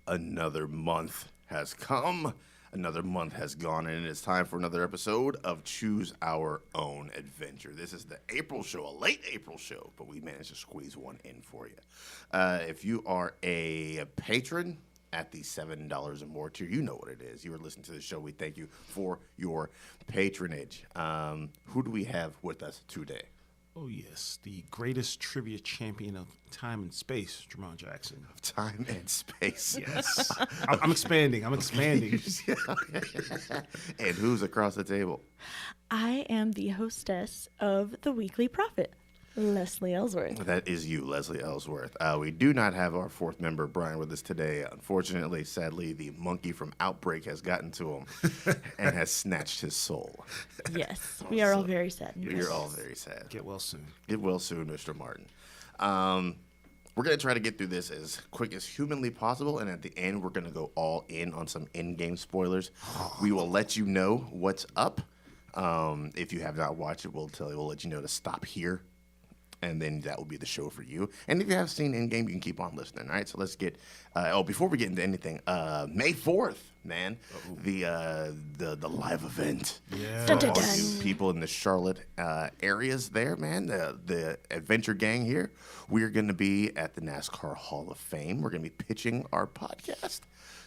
another month has come, another month has gone, and it is time for another episode of Choose Our Own Adventure. This is the April show, a late April show, but we managed to squeeze one in for you. If you are a patron at the $7 or more tier, you know what it is. You are listening to the show. We thank you for your patronage. Who do we have with us today? Oh, yes, the greatest trivia champion of time and space, Jermon Jackson. Of time and space. Yes. I'm expanding. And who's across the table? I am the hostess of The Weekly Prophet, Leslie Ellsworth. That is you, Leslie Ellsworth. We do not have our fourth member, Brian, with us today. Unfortunately, sadly, the monkey from Outbreak has gotten to him and has snatched his soul. Yes, we are all very sad. You're all very sad. Get well soon. Get well soon, Mr. Martin. We're going to try to get through this as quick as humanly possible, and at the end, we're going to go all in on some in-game spoilers. We will let you know what's up. If you have not watched it, we'll let you know to stop here. And then that will be the show for you. And if you have seen in-game, you can keep on listening, all right? So let's get, before we get into anything, May 4th, man, the live event. Yeah. For all you people in the Charlotte areas there, man, the Adventure Gang here, we're going to be at the NASCAR Hall of Fame. We're going to be pitching our podcast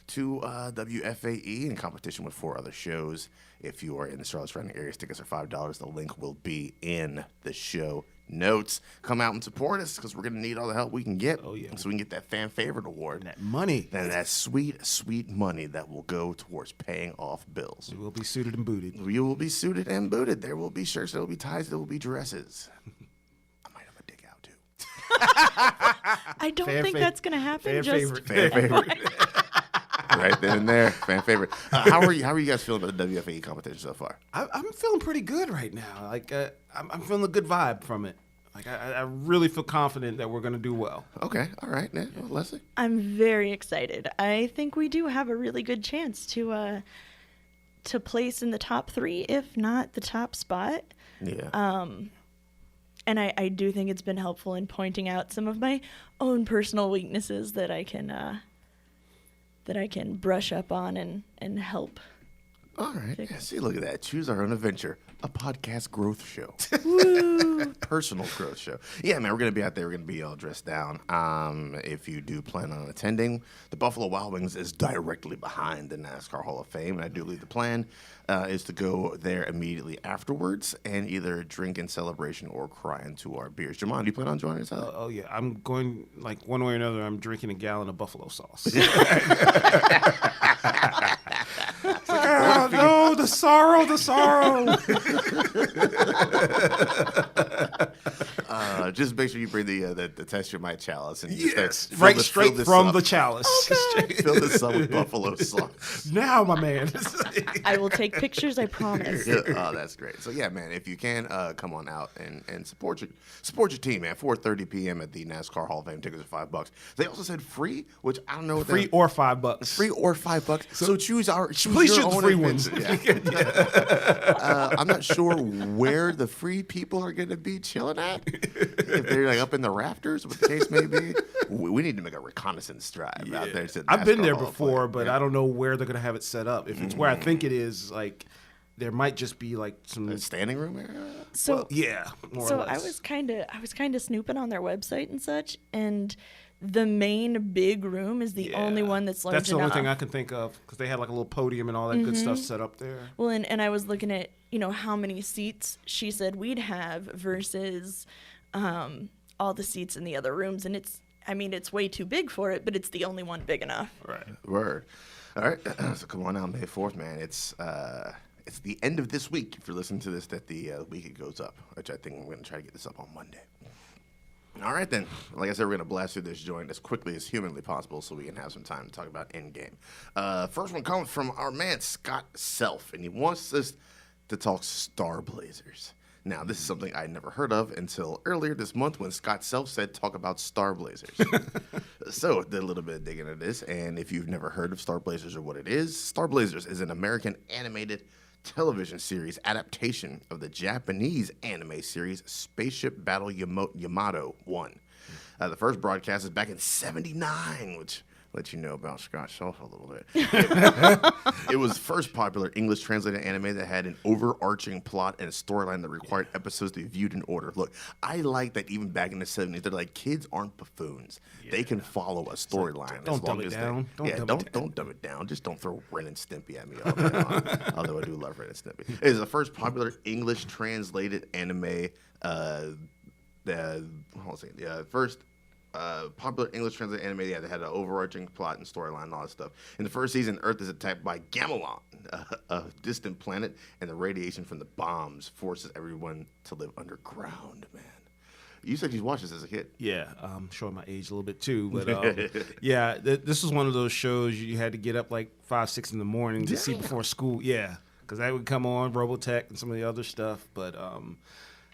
to WFAE in competition with 4 other shows. If you are in the Charlotte surrounding areas, tickets are $5. The link will be in the show notes. Come out and support us because we're going to need all the help we can get. Oh, yeah. So we can get that fan favorite award. That money. That sweet, sweet money that will go towards paying off bills. We will be suited and booted. You will be suited and booted. There will be shirts, there will be ties, there will be dresses. I might have a dick out too. I don't think that's going to happen. Fan favorite. Right then and there, fan favorite. How are you guys feeling about the WFAE competition so far? I'm feeling pretty good right now. Like I'm feeling a good vibe from it. Like I really feel confident that we're going to do well. Okay, all right. Yeah. Well, Leslie? I'm very excited. I think we do have a really good chance to place in the top 3, if not the top spot. Yeah. And I do think it's been helpful in pointing out some of my own personal weaknesses that I can brush up on and help. All right. Yeah, see, look at that. Choose Our Own Adventure, a podcast growth show. Personal growth show. Yeah, man, we're going to be out there. We're going to be all dressed down. If you do plan on attending, the Buffalo Wild Wings is directly behind the NASCAR Hall of Fame. And I do believe the plan is to go there immediately afterwards and either drink in celebration or cry into our beers. Jamon, do you plan on joining us out? Oh, yeah. I'm going, like, one way or another, I'm drinking a gallon of buffalo sauce. No, the sorrow. Just make sure you bring the Test Your Might chalice and straight from the chalice. Okay. Fill this up with buffalo sauce. Now, my man. I will take pictures, I promise. Oh, that's great. So yeah, man, if you can come on out and support your team, man. 4:30 p.m. at the NASCAR Hall of Fame. Tickets are $5. They also said free, which I don't know what free or $5. Free or $5. So choose please your choose own free ones. I'm not sure where the free people are going to be chilling at. If they're like up in the rafters, what the case may be. We need to make a reconnaissance drive out there. To I've been NASCAR there Hall of before, Fame. but I don't know where they're going to have it set up. If it's where I think it is, like, there might just be like some A standing room area. So more so or less. I was kind of snooping on their website and such, and the main big room is the only one that's large enough. That's the only thing I can think of because they had like a little podium and all that good stuff set up there. Well, and I was looking at how many seats she said we'd have versus all the seats in the other rooms, and it's way too big for it, but it's the only one big enough. Right. Word. All right. So come on out May 4th, man. It's the end of this week. If you're listening to this, that the week it goes up, which I think I'm going to try to get this up on Monday. All right, then. Like I said, we're going to blast through this joint as quickly as humanly possible so we can have some time to talk about Endgame. First one comes from our man, Scott Self, and he wants us to talk Star Blazers. Now, this is something I never heard of until earlier this month when Scott Self said talk about Star Blazers. So, did a little bit of digging into this, and if you've never heard of Star Blazers or what it is, Star Blazers is an American animated television series adaptation of the Japanese anime series Spaceship Battle Yamato 1. The first broadcast is back in '79, which let you know about Scott Shelf a little bit. It was first popular English translated anime that had an overarching plot and a storyline that required episodes to be viewed in order. Look, I like that even back in the 70s, they're like, kids aren't buffoons. They can follow a storyline. Don't dumb it down. Don't dumb it down. Just don't throw Ren and Stimpy at me all day long. Although I do love Ren and Stimpy. It is the first popular English translated anime. First popular English translated anime that had an overarching plot and storyline and all that stuff. In the first season, Earth is attacked by Gamelon, a distant planet, and the radiation from the bombs forces everyone to live underground, man. You said you watched this as a kid. Yeah, showing my age a little bit too, but yeah, this was one of those shows you had to get up like 5, 6 in the morning to see before school. Yeah, because that would come on, Robotech and some of the other stuff. But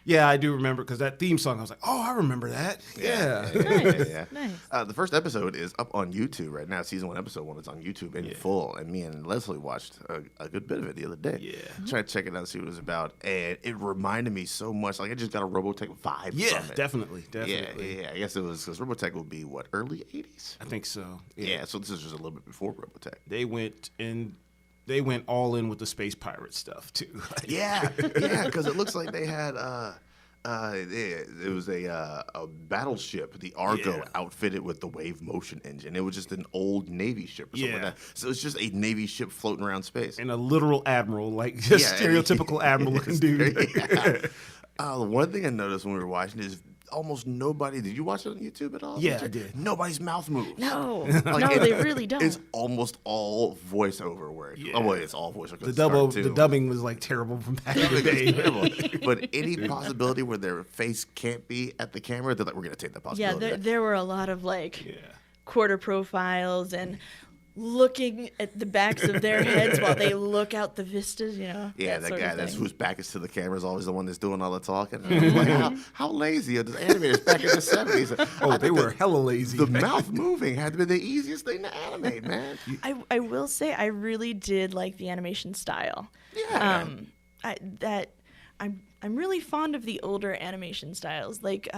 yeah, I do remember because that theme song, I was like, oh, I remember that. Yeah. Nice. The first episode is up on YouTube right now. Season 1, episode 1 is on YouTube in full. And me and Leslie watched a good bit of it the other day. Yeah. Tried to check it out and see what it was about. And it reminded me so much. Like, I just got a Robotech vibe from it. Definitely. Yeah. I guess it was because Robotech would be, what, early 80s? I think so. Yeah, so this is just a little bit before Robotech. They went all in with the space pirate stuff too. Yeah, because it looks like they had it was a battleship, the Argo, outfitted with the wave motion engine. It was just an old Navy ship or something like that. So it's just a Navy ship floating around space. And a literal admiral, like just stereotypical admiral looking dude. One thing I noticed when we were watching is almost nobody. Did you watch it on YouTube at all? Yeah, I did. Nobody's mouth moves. No, they really don't. It's almost all voiceover work. Oh, well, it's all voiceover. The dubbing was like terrible from back in the day. But any possibility where their face can't be at the camera, they're like, we're gonna take that possibility. Yeah, there were a lot of quarter profiles and looking at the backs of their heads while they look out the vistas, Yeah, that guy whose back is to the camera is always the one that's doing all the talking. I'm like, how lazy are those animators back in the 70s? Oh, they were hella lazy. The mouth moving had to be the easiest thing to animate, man. I will say I really did like the animation style. Yeah. I'm really fond of the older animation styles, like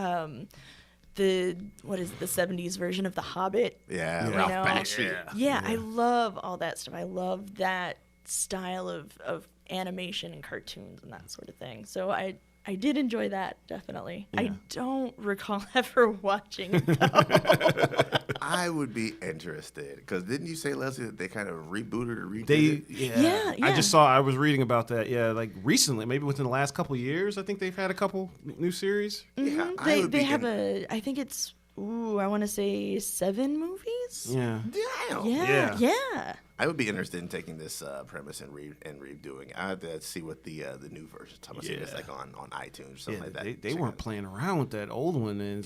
the 70s version of The Hobbit. Yeah, Ralph Bakshi. Yeah, I love all that stuff. I love that style of animation and cartoons and that sort of thing. So I did enjoy that, definitely. Yeah. I don't recall ever watching it, though. I would be interested, because didn't you say, Leslie, that they kind of rebooted or redid it? Yeah. I was reading about that, like recently, maybe within the last couple of years, I think they've had a couple new series. Mm-hmm. Yeah, they have I think it's, I want to say 7 movies? Yeah. Damn. Yeah. I would be interested in taking this premise and redoing it. I have to see what the new version is. I'm assuming it's like on iTunes or something like that. They weren't playing around with that old one. And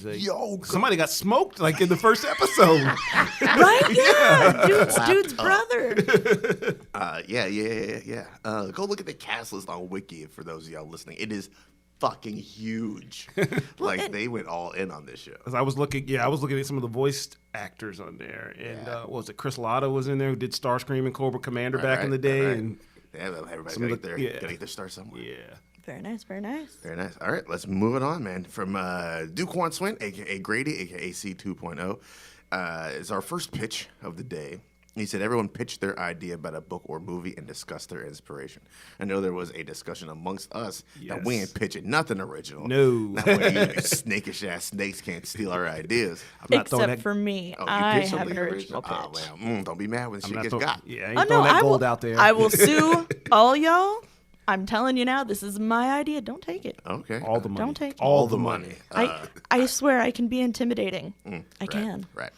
somebody got smoked like in the first episode. Right? Yeah. Dude's brother. Yeah. Go look at the cast list on Wiki for those of y'all listening. It is fucking huge. They went all in on this show. I was looking at some of the voiced actors on there, and what was it? Chris Latta was in there, who did Starscream and Cobra Commander back in the day, and everybody's gotta get their start somewhere. Yeah. Very nice, very nice. Very nice. All right, let's move it on, man. From Duquan Swin, aka Grady, aka C 2.0, is our first pitch of the day. He said everyone pitched their idea about a book or movie and discussed their inspiration. I know there was a discussion amongst us that we ain't pitching nothing original. No. That way you snakish ass snakes can't steal our ideas. Except for me. I have an original pitch. Oh, well, don't be mad when shit gets got. Yeah, I ain't throwing that gold out there. I will sue all y'all. I'm telling you now, this is my idea. Don't take it. Okay. All the money. Don't take it. All the money. I swear I can be intimidating. I can. Right.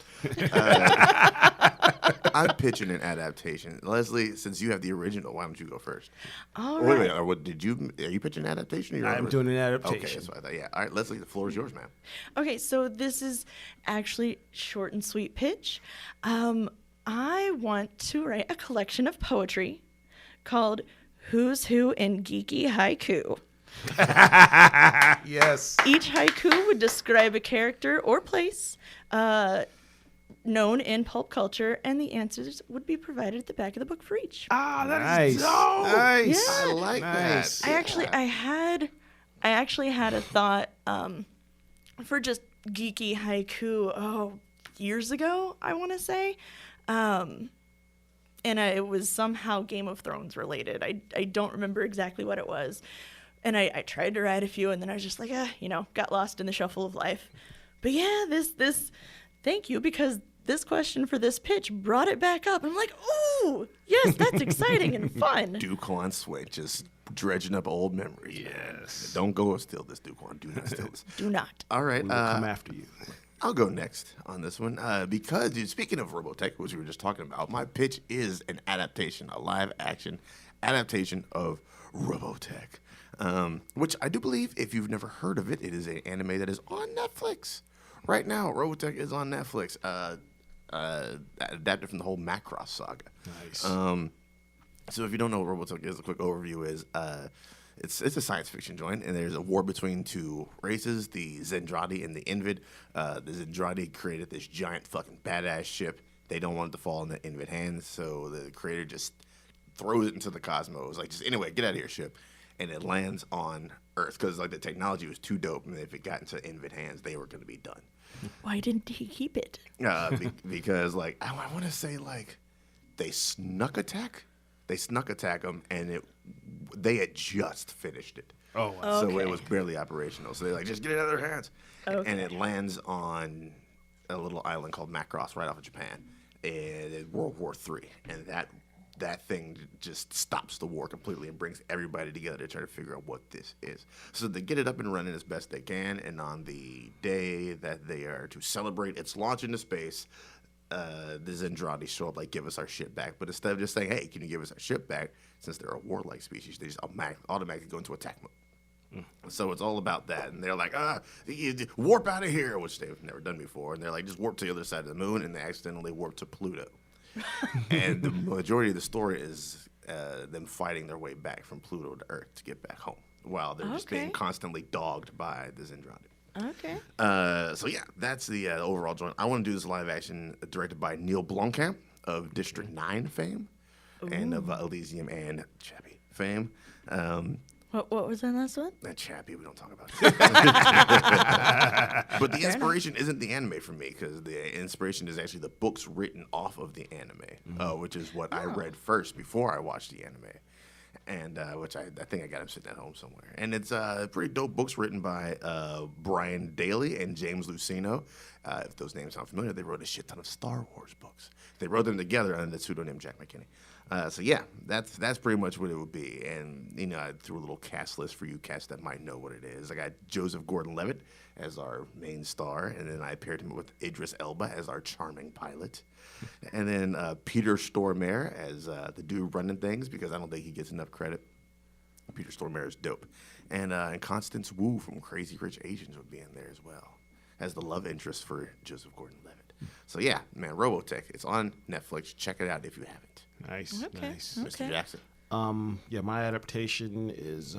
I'm pitching an adaptation. Leslie, since you have the original, why don't you go first? All right. Are you pitching an adaptation? I'm doing an adaptation. Okay, that's what I thought. Yeah. All right, Leslie, the floor is yours, ma'am. Okay, so this is actually short and sweet pitch. I want to write a collection of poetry called Who's Who in Geeky Haiku. Yes. Each haiku would describe a character or place known in pulp culture, and the answers would be provided at the back of the book for each. That is dope. Nice. Yeah. I like that. I actually had a thought for just geeky haiku years ago, I want to say. And it was somehow Game of Thrones related. I don't remember exactly what it was. And I tried to write a few, and then I was just like, got lost in the shuffle of life. But yeah, this thank you, because this question for this pitch brought it back up. I'm like, ooh, yes, that's exciting and fun. Duquan Switch, just dredging up old memories. Yes. Man. Don't go steal this, Duquan. Do not steal this. Do not. All right. We will come after you. I'll go next on this one because, dude, speaking of Robotech, which we were just talking about, my pitch is an adaptation, a live-action adaptation of Robotech, which I do believe, if you've never heard of it, it is an anime that is on Netflix right now. Robotech is on Netflix, adapted from the whole Macross saga. Nice. So if you don't know what Robotech is, a quick overview is it's a science fiction joint, and there's a war between two races, the Zentradi and the Invid. The Zentradi created this giant fucking badass ship. They don't want it to fall in the Invid hands, so the creator just throws it into the cosmos. Like, just anyway, get out of here, ship. And it lands on Earth because like the technology was too dope, and if it got into Invid hands, they were going to be done. Why didn't he keep it? Because like I want to say like they snuck attack them, and they had just finished it. Oh, wow. So Okay. it was barely operational. So they like, just get it out of their hands. Okay. And it lands on a little island called Macross right off of Japan, and it's World War III. And that thing just stops the war completely and brings everybody together to try to figure out what this is. So they get it up and running as best they can, and on the day that they are to celebrate its launch into space, the Zentradi show up like, give us our ship back. But instead of just saying, hey, can you give us our ship back, since they're a warlike species, they just automatically go into attack mode. So it's all about that. And they're like, warp out of here, which they've never done before. And they're like, just warp to the other side of the moon, and they accidentally warp to Pluto. And the majority of the story is them fighting their way back from Pluto to Earth to get back home, while they're just being Okay. constantly dogged by the Zentradi. Okay. So yeah, that's the overall joint. I want to do this live action directed by Neil Blomkamp of District 9 fame and of Elysium and Chappie fame. What was in this one? And Chappie, we don't talk about. But the inspiration isn't the anime for me, because the inspiration is actually the books written off of the anime, which is what I read first before I watched the anime. And which I think I got him sitting at home somewhere. And it's pretty dope books written by Brian Daly and James Luceno. If those names sound familiar, they wrote a shit ton of Star Wars books. They wrote them together under the pseudonym Jack McKinney. So yeah, that's pretty much what it would be. And I threw a little cast list for you cats that might know what it is. I got Joseph Gordon-Levitt as our main star, and then I paired him with Idris Elba as our charming pilot. And then Peter Stormare as the dude running things, because I don't think he gets enough credit. Peter Stormare is dope. And Constance Wu from Crazy Rich Asians would be in there as well, as the love interest for Joseph Gordon-Levitt. So yeah, man, Robotech. It's on Netflix. Check it out if you haven't. Nice. Okay. Nice. Mr. Jackson. Yeah, my adaptation is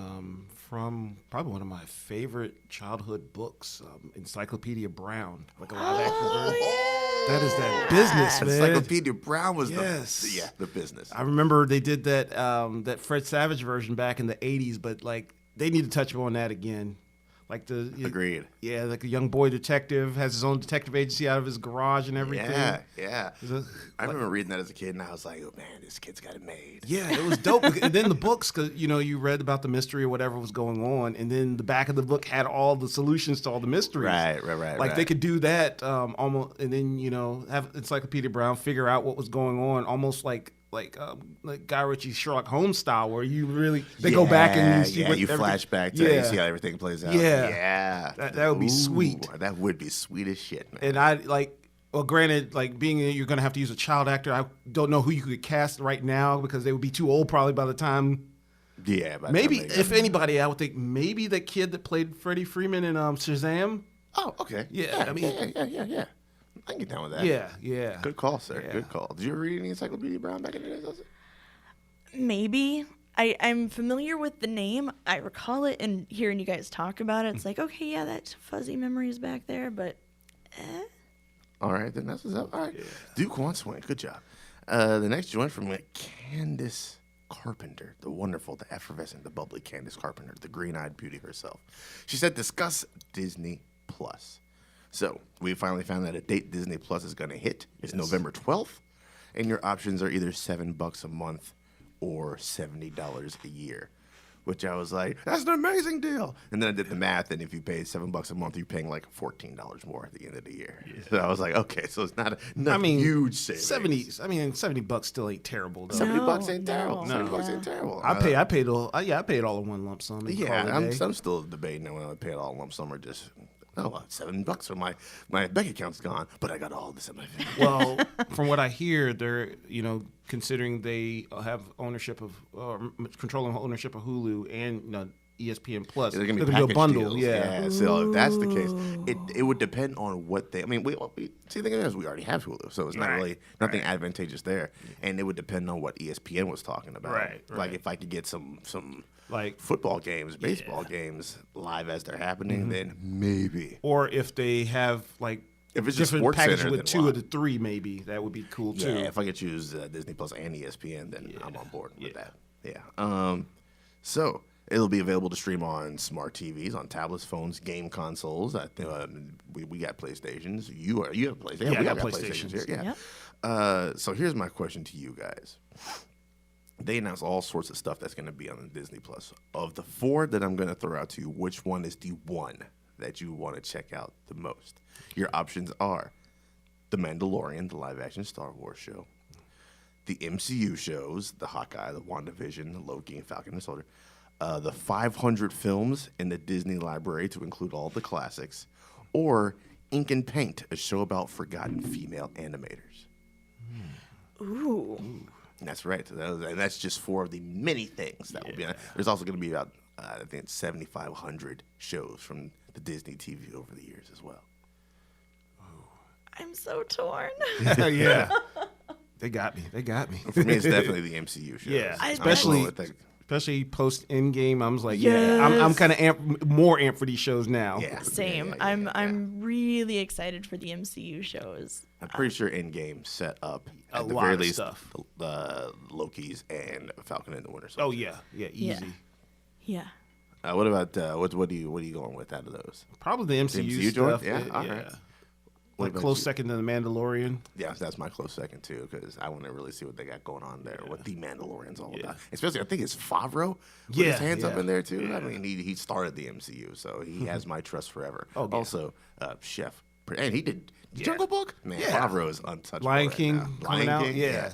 from probably one of my favorite childhood books, Encyclopedia Brown, like a live action version. That is that business, man. Encyclopedia Brown was the business. I remember they did that that Fred Savage version back in the '80s, but like they need to touch on that again. Like Agreed. Yeah, like a young boy detective has his own detective agency out of his garage and everything. Yeah. I remember reading that as a kid, and I was like, oh man, this kid's got it made. Yeah, it was dope. And then the books, because you read about the mystery or whatever was going on, and then the back of the book had all the solutions to all the mysteries. Right. Like they could do that almost, and then have Encyclopedia Brown figure out what was going on, almost like Guy Ritchie's Sherlock Holmes style, where you really go back and you see you flashback to you see how everything plays out. Yeah. That would be sweet. That would be sweet as shit, man. And I well, granted, like being you're gonna have to use a child actor. I don't know who you could cast right now because they would be too old probably by the time. Yeah, maybe if anybody, I would think maybe the kid that played Freddie Freeman in Shazam. Oh, okay. Yeah, I mean, yeah. I can get down with that. Yeah. Good call, sir. Yeah. Good call. Did you ever read any Encyclopedia Brown back in the day? Maybe. I'm familiar with the name. I recall it, and hearing you guys talk about it, it's like, okay, yeah, that's fuzzy memories back there, but All right, then that's what's up. All right. Yeah. Duquan Swing. Good job. The next joint from Candace Carpenter, the wonderful, the effervescent, the bubbly Candace Carpenter, the green-eyed beauty herself. She said, discuss Disney Plus. So we finally found that a date Disney Plus is going to hit. It's November 12th. and your options are either $7 a month or $70 a year. Which I was like, that's an amazing deal. And then I did the math, and if you paid $7 a month, you're paying like $14 more at the end of the year. Yeah. So I was like, okay, so it's not a huge savings. $70 still ain't terrible though. $70 ain't terrible. $70 ain't terrible. I paid all in one lump sum. I'm still debating when I pay it all in lump sum or just. $7 so my bank account's gone, but I got all this in my phone. Well, from what I hear, they're considering they have ownership of controlling ownership of Hulu and ESPN Plus. They're gonna be a bundle. Deals. Yeah. So if that's the case, it would depend on what they. I mean, we see the thing is we already have Hulu, so it's not really nothing advantageous there, and it would depend on what ESPN was talking about. Right. Like if I could get some like football games, baseball games live as they're happening, then maybe. Or if they have if it's different just packages Center, with two of the three, maybe that would be cool too. Yeah, if I could choose Disney Plus and ESPN, then I'm on board with that. Yeah. So it'll be available to stream on smart TVs, on tablets, phones, game consoles. I think we got PlayStations. You have PlayStation. Yeah, we got PlayStations here. Yeah. Yep. So here's my question to you guys. They announced all sorts of stuff that's going to be on Disney Plus. Of the 4 that I'm going to throw out to you, which one is the one that you want to check out the most? Your options are The Mandalorian, the live-action Star Wars show, the MCU shows, the Hawkeye, the WandaVision, the Loki, and Falcon and Soldier, the 500 films in the Disney library to include all the classics, or Ink and Paint, a show about forgotten female animators. Ooh. That's right. And that's just 4 of the many things that will be on it. There's also going to be about, I think, it's 7,500 shows from the Disney TV over the years as well. I'm so torn. Yeah. They got me. For me, it's definitely the MCU shows. Yeah. Especially post Endgame, I was like, yes. I'm kind of more amped for these shows now. Yeah. Same. I'm really excited for the MCU shows. I'm pretty sure Endgame set up A at the lot very of least stuff. Loki's and Falcon and the Winter Soldier. Oh yeah, easy. Yeah. What about what are you going with out of those? Probably the MCU joint? stuff. Yeah, all right. What about Close you? second to the Mandalorian. Yeah, that's my close second too, because I want to really see what they got going on there, what the Mandalorian's all about. Especially, I think it's Favreau with his hands up in there too. I mean, he started the MCU, so he has my trust forever. Oh, yeah. Also, Chef, and he did Jungle Book. Man, Favreau is untouchable. Lion right King now. coming Lion out. King, Yeah.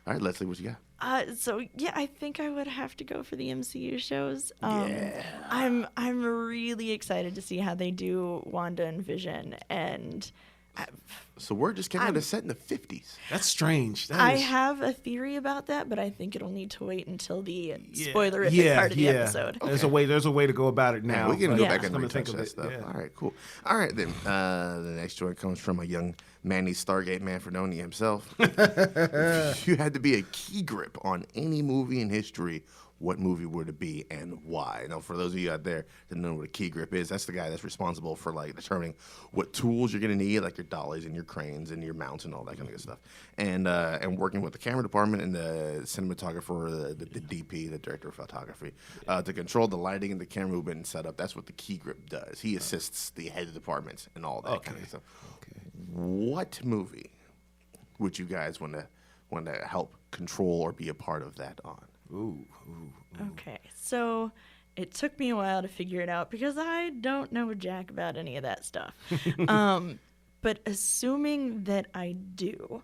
All right, Leslie, what you got? I think I would have to go for the MCU shows. I'm really excited to see how they do Wanda and Vision, and So word just came out it's set in the 50s. That's strange. I have a theory about that, but I think it'll need to wait until the spoilerific part of the episode. Okay. There's a way to go about it now. We can go back and come to retouch think of that it, stuff. yeah. All right, cool. All right, then. The next joint comes from a young Manny Stargate Manfredoni himself. If you had to be a key grip on any movie in history, what movie would it be and why? Now, for those of you out there that know what a key grip is, that's the guy that's responsible for determining what tools you're going to need, like your dollies and your cranes and your mounts and all that kind of good stuff, and working with the camera department and the cinematographer, the DP, the director of photography, to control the lighting and the camera movement and setup. That's what the key grip does. He assists the head of departments and all that kind of stuff. Okay. What movie would you guys want to help control or be a part of that on? Ooh. Okay, so it took me a while to figure it out because I don't know jack about any of that stuff. But assuming that I do,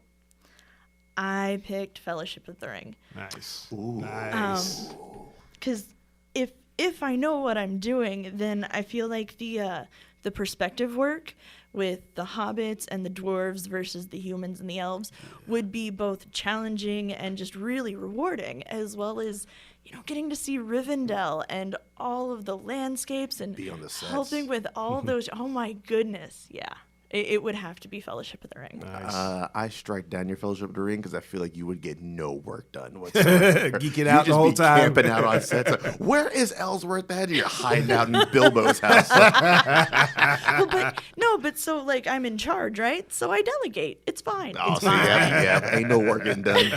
I picked Fellowship of the Ring. Nice. Ooh. Nice. Because if I know what I'm doing, then I feel like the perspective work with the hobbits and the dwarves versus the humans and the elves would be both challenging and just really rewarding, as well as getting to see Rivendell and all of the landscapes and be on the sets. helping with all those. Oh my goodness, yeah. It would have to be Fellowship of the Ring. Nice. I strike down your Fellowship of the Ring because I feel like you would get no work done whatsoever. Geeking out the whole time. Camping out on sets. Where is Ellsworth at? You're hiding out in Bilbo's house. But so I'm in charge, right? So I delegate. It's fine. Ain't no work getting done.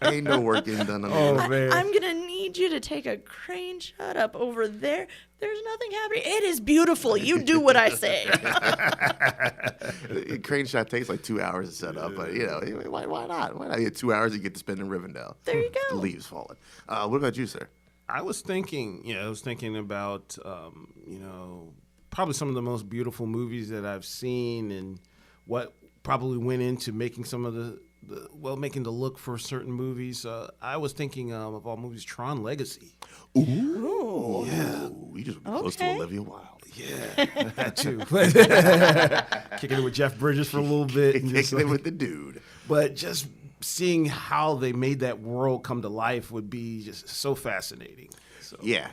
Ain't no work getting done. Man. I'm gonna need need you to take a crane shot up over there. There's nothing happening. It is beautiful. You do what I say. Crane shot takes like 2 hours to set up, but why not? Why not? You get 2 hours you get to spend in Rivendell. There you The go. leaves falling. What about you, sir? I was thinking about, probably some of the most beautiful movies that I've seen and what probably went into making some of making the look for certain movies. I was thinking of all movies, Tron Legacy. Ooh. Yeah. You just close to Okay. Olivia Wilde. Yeah, that too. Kicking it with Jeff Bridges for a little bit. And just Kicking it with the dude. But just seeing how they made that world come to life would be just so fascinating. So, Yeah.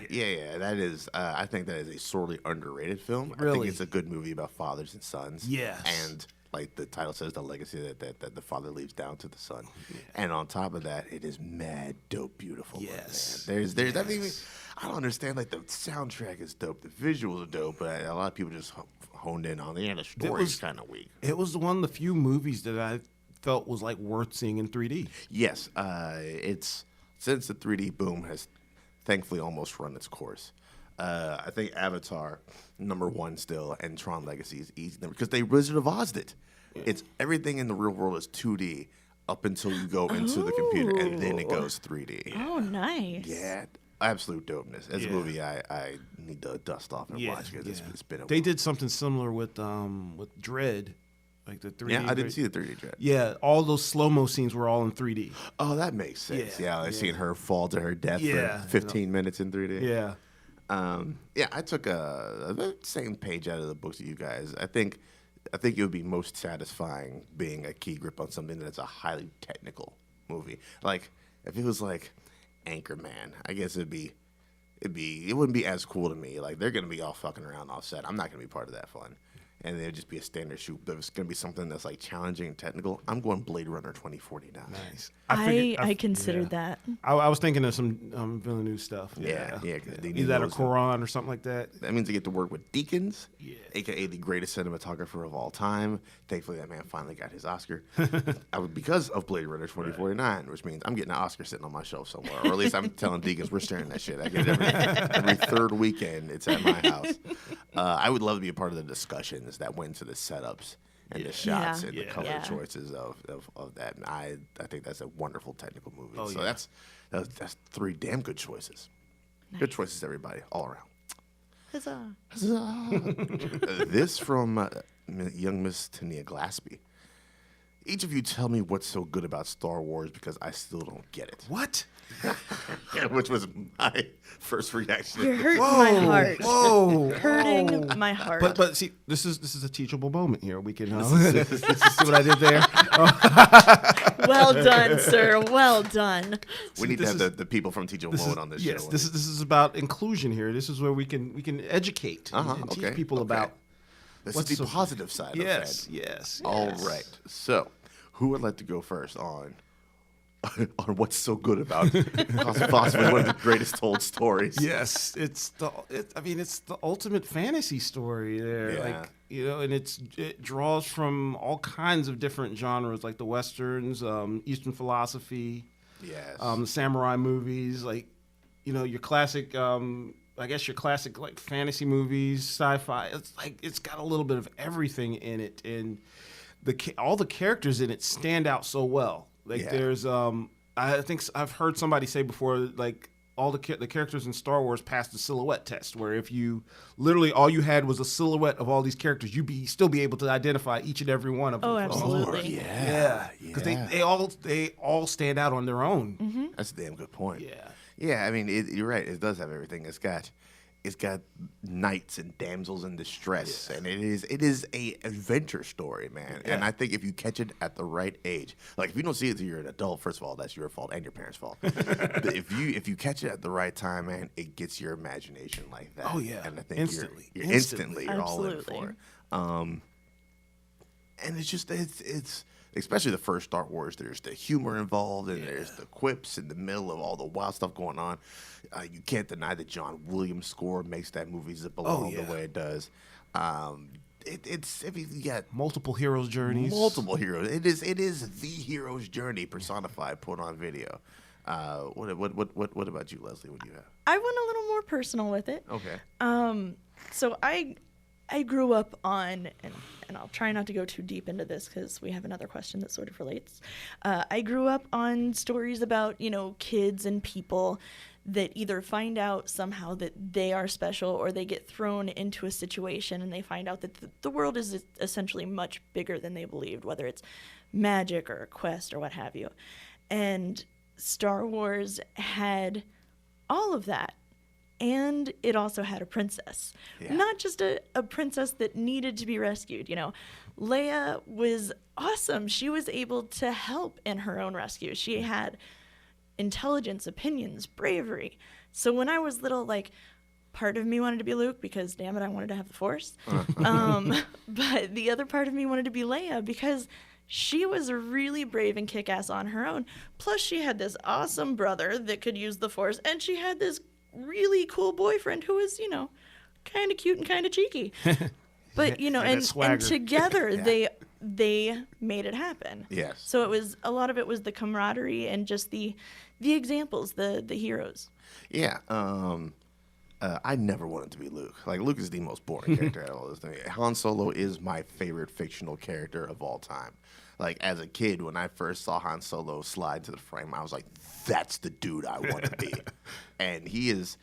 That is, I think that is a sorely underrated film. I Really? think it's a good movie about fathers and sons. Yes. And like the title says, the legacy that the father leaves down to the son. Yeah. And on top of that, it is mad dope, beautiful. Yes. Man. There's I mean, I don't understand. Like the soundtrack is dope, the visuals are dope, but a lot of people just honed in on the story's kind of weak. It was one of the few movies that I felt was like worth seeing in 3D. Yes, it's since the 3D boom has thankfully almost run its course. I think Avatar #1 still, and Tron Legacy is easy because they Wizard of Oz'd it. It's everything in the real world is 2D up until you go into the computer, and then it goes 3D. Oh, nice. Yeah, absolute dopeness. As a movie, I need to dust off and watch because it's been a They while. did something similar with Dread, like the 3D. Yeah, I didn't see the 3D Dread. Yeah, all those slow-mo scenes were all in 3D. Oh, that makes sense. Yeah, I seen her fall to her death Yeah, for 15 minutes in 3D. Yeah. I took the same page out of the books that you guys. I think it would be most satisfying being a key grip on something that's a highly technical movie. Like if it was like Anchorman, I guess it wouldn't be as cool to me. Like they're gonna be all fucking around offset. I'm not gonna be part of that fun. And it'd just be a standard shoot. But if it's gonna be something that's like challenging and technical, I'm going Blade Runner 2049. Nice. I considered that. I was thinking of some Villeneuve stuff. Yeah. 'Cause they need Either that or those- Quran or something like that. That means I get to work with Deakins, Yeah. aka the greatest cinematographer of all time. Thankfully, that man finally got his Oscar because of Blade Runner 2049, which means I'm getting an Oscar sitting on my shelf somewhere, or at least I'm telling Deakins we're sharing that shit. I get it every third weekend. It's at my house. I would love to be a part of the discussions that went to the setups and the shots and the color Yeah. choices of that. And I think that's a wonderful technical movie. Oh, So yeah. that's 3 damn good choices. Good choices, everybody, all around. Huzzah. This from young Miss Tania Glaspie. Each of you tell me what's so good about Star Wars because I still don't get it. What? Which was my first reaction. You're hurting my heart. Whoa. Hurting my heart. But see, this is a teachable moment here. We can see what I did there. Well done, sir. Well done. We need to this have the people from Teachable Moment on this yes, show. this is about inclusion here. This is where we can educate and teach people about. This what's is the so- positive side Yes, of that. yes. All yes. right. So, who would like to go first on what's so good about possibly one of the greatest told stories? Yes, it's the ultimate fantasy story there. Yeah. Like, and it draws from all kinds of different genres, like the westerns, Eastern philosophy, Yes. the samurai movies, like, your classic, I guess your classic like fantasy movies, sci-fi. It's like it's got a little bit of everything in it, and all the characters in it stand out so well. Like there's, I think I've heard somebody say before, like all the characters in Star Wars passed the silhouette test, where if you literally all you had was a silhouette of all these characters, you'd still be able to identify each and every one of them. Oh, absolutely. yeah. Because they all stand out on their own. That's a damn good point. Yeah. Yeah, I mean, you're right. It does have everything. It's got knights and damsels in distress, and it is a adventure story, man. Yeah. And I think if you catch it at the right age, like if you don't see it till you're an adult, first of all, that's your fault and your parents' fault. But if you catch it at the right time, man, it gets your imagination like that. Oh, yeah. And I think Instantly. you're instantly you're all in Absolutely. for it. And it's just it's especially the first Star Wars. There's the humor involved, and there's the quips in the middle of all the wild stuff going on. You can't deny the John Williams score makes that movie zip along the way it does. You got Multiple heroes' journeys. multiple heroes. It is the hero's journey personified, put on video. What about you, Leslie? What do you have? I went a little more personal with it. Okay. So I grew up on, and I'll try not to go too deep into this because we have another question that sort of relates. I grew up on stories about, kids and people that either find out somehow that they are special, or they get thrown into a situation and they find out that the world is essentially much bigger than they believed, whether it's magic or a quest or what have you. And Star Wars had all of that. And it also had a princess. Yeah. Not just a princess that needed to be rescued. Leia was awesome. She was able to help in her own rescue. She had intelligence, opinions, bravery. So when I was little, part of me wanted to be Luke because, damn it, I wanted to have the Force. But the other part of me wanted to be Leia because she was really brave and kick-ass on her own. Plus, she had this awesome brother that could use the Force, and she had this really cool boyfriend who was, kind of cute and kind of cheeky. But, and together Yeah. they made it happen. Yes. So a lot of it was the camaraderie and just the examples, the heroes. Yeah. I never wanted to be Luke. Luke is the most boring character out of all this thing. Han Solo is my favorite fictional character of all time. As a kid, when I first saw Han Solo slide to the frame, I was like, that's the dude I want to be. And he is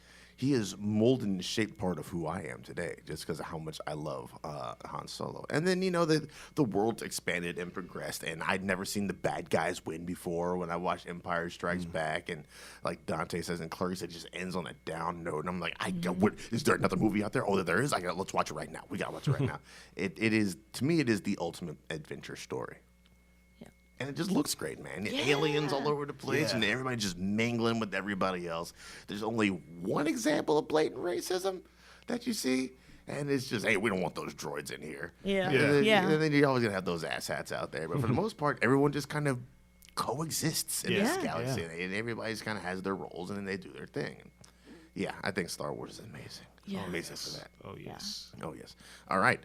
molded and shaped part of who I am today, just because of how much I love Han Solo. And then, the world expanded and progressed, and I'd never seen the bad guys win before when I watched Empire Strikes Back, and like Dante says in Clerks, it just ends on a down note. And I'm like, is there another movie out there? Oh, there is? Let's watch it right now. We got to watch it right now. It is, to me, it is the ultimate adventure story. And it just looks great, man. Yeah. Aliens all over the place, and everybody just mingling with everybody else. There's only one example of blatant racism that you see, and it's just, hey, we don't want those droids in here. Yeah. And then you're always going to have those asshats out there. But for the most part, everyone just kind of coexists in this galaxy, and everybody just kind of has their roles, and then they do their thing. Yeah, I think Star Wars is amazing. Yeah. Amazing for that. Oh, yes. Oh, yes. All right.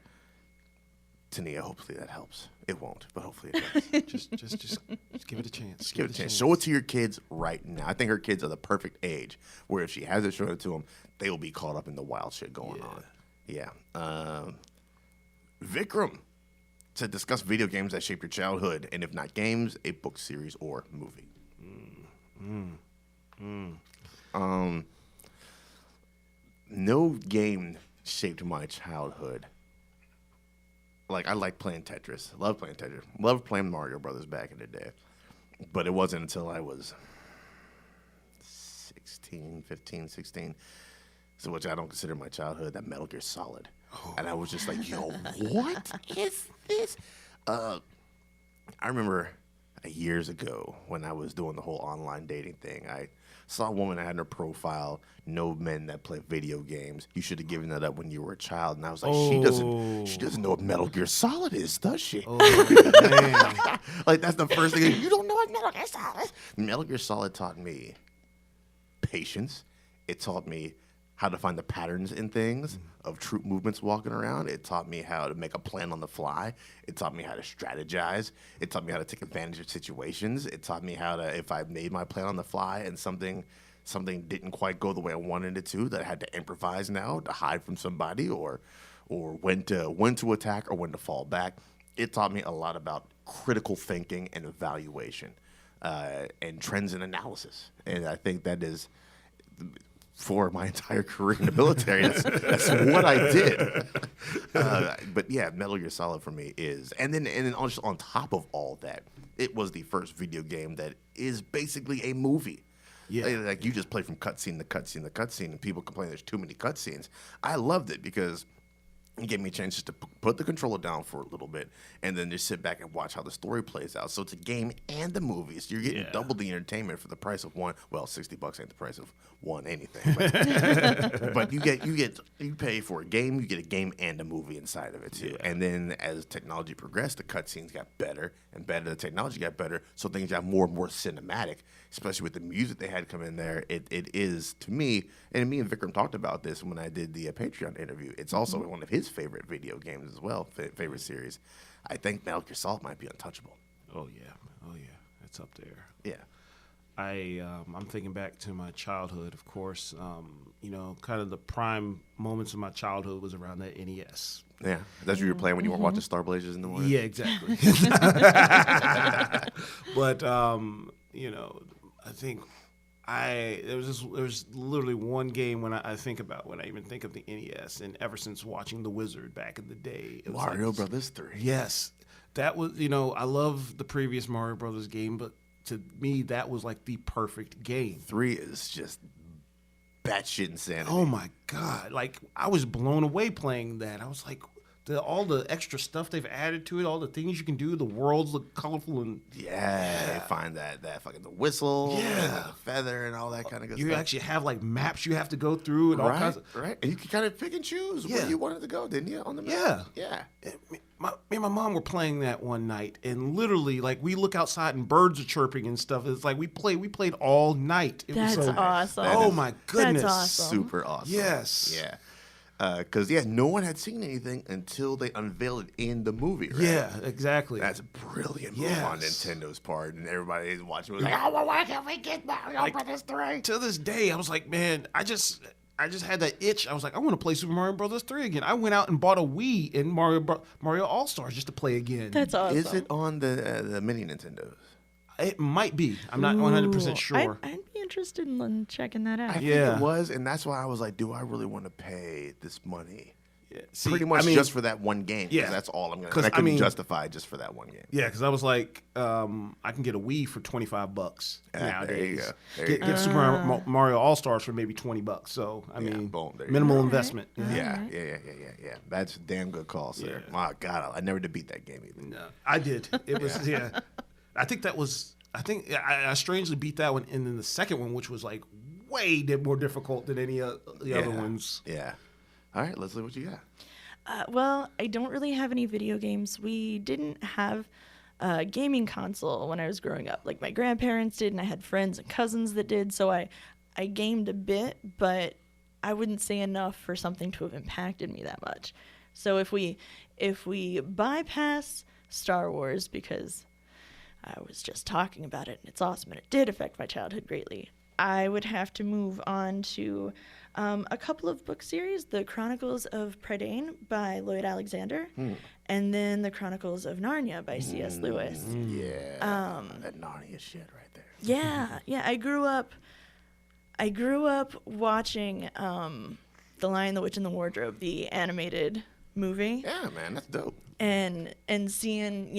Tania, hopefully that helps. It won't, but hopefully it does. Just give it a chance. Just give it a chance. Show it to your kids right now. I think her kids are the perfect age where if she has it, show it to them, they will be caught up in the wild shit going on. Yeah. Vikram, to discuss video games that shaped your childhood, and if not games, a book series or movie. No game shaped my childhood. I like playing Tetris. Love playing Tetris. Loved playing Mario Brothers back in the day. But it wasn't until I was 15, 16, so which I don't consider my childhood, that Metal Gear Solid. And I was just like, yo, what is this? I remember years ago when I was doing the whole online dating thing, I saw a woman that had in her profile, no men that play video games. You should have given that up when you were a child. And I was like, she doesn't know what Metal Gear Solid is, does she? Oh, man. That's the first thing. You don't know what Metal Gear Solid is? Metal Gear Solid taught me patience. It taught me how to find the patterns in things of troop movements walking around. It taught me how to make a plan on the fly. It taught me how to strategize. It taught me how to take advantage of situations. It taught me how to, if I made my plan on the fly and something didn't quite go the way I wanted it to, that I had to improvise now to hide from somebody or when to attack or when to fall back. It taught me a lot about critical thinking and evaluation and trends and analysis. And I think that is, for my entire career in the military, that's what I did. But yeah, Metal Gear Solid for me is, and then on top of all that, it was the first video game that is basically a movie. Yeah, you just play from cutscene to cutscene to cutscene, and people complain there's too many cutscenes. I loved it because it gave me a chance just to put the controller down for a little bit and then just sit back and watch how the story plays out. So it's a game and a movie. So you're getting double the entertainment for the price of one. Well, $60 ain't the price of one anything. But you pay for a game, you get a game and a movie inside of it too. Yeah. And then as technology progressed, the cutscenes got better and better. The technology got better, so things got more and more cinematic, especially with the music they had come in there. It is, to me, and me and Vikram talked about this when I did the Patreon interview, it's also one of his favorite video games as well, favorite series. I think Metal Gear Solid might be untouchable. Oh yeah, it's up there. Yeah. I'm thinking back to my childhood, of course. Kind of the prime moments of my childhood was around that NES. Yeah, that's what you were playing when you weren't watching Star Blazers in the morning. Yeah, exactly. But I think there was literally one game when I think about when I even think of the NES, and ever since watching The Wizard back in the day, it was Mario Brothers 3. Yes, that was I love the previous Mario Brothers game, but to me that was like the perfect game. 3 is just batshit insanity. Oh my god! Like I was blown away playing that. I was like, all the extra stuff they've added to it, all the things you can do. The worlds look colorful and they find that fucking the whistle, and the feather, and all that kind of good stuff. You actually have like maps you have to go through and all kinds of right. And you can kind of pick and choose where you wanted to go, didn't you? On the map. Yeah. Me and my mom were playing that one night, and literally, like, we look outside and birds are chirping and stuff. It's like we played all night. That's awesome. Oh my goodness, that's awesome. Super awesome. Yes. Yeah. Because no one had seen anything until they unveiled it in the movie. Right? Yeah, exactly. That's a brilliant move on Nintendo's part, and everybody is watching. Was like, why can't we get Mario Brothers 3? To this day, I was like, man, I just had that itch. I was like, I want to play Super Mario Brothers 3 again. I went out and bought a Wii and Mario All Stars just to play again. That's awesome. Is it on the mini Nintendos? It might be. I'm not 100% sure. I'd be interested in checking that out. I think it was, and that's why I was like, do I really want to pay this money? Yeah. See, pretty much just for that one game. Yeah, that's all I'm gonna. I couldn't justify just for that one game. Yeah, because I was like, I can get a Wii for $25 nowadays. There you go. Get Super Mario All Stars for maybe $20. So I mean, minimal investment. Yeah. That's a damn good call, sir. Yeah. My God, I never did beat that game either. No, I did. It was I think that was. I think I strangely beat that one, and then the second one, which was like way more difficult than any of the other ones. Yeah. All right, Leslie, what you got? Well, I don't really have any video games. We didn't have a gaming console when I was growing up. Like my grandparents did, and I had friends and cousins that did. So I gamed a bit, but I wouldn't say enough for something to have impacted me that much. So if we bypass Star Wars, because I was just talking about it and it's awesome and it did affect my childhood greatly, I would have to move on to a couple of book series, The Chronicles of Prydain by Lloyd Alexander, and then The Chronicles of Narnia by C.S. Lewis. Yeah, that Narnia shit right there. Yeah. I grew up watching The Lion, the Witch, and the Wardrobe, the animated movie. Yeah, man, that's dope. And seeing,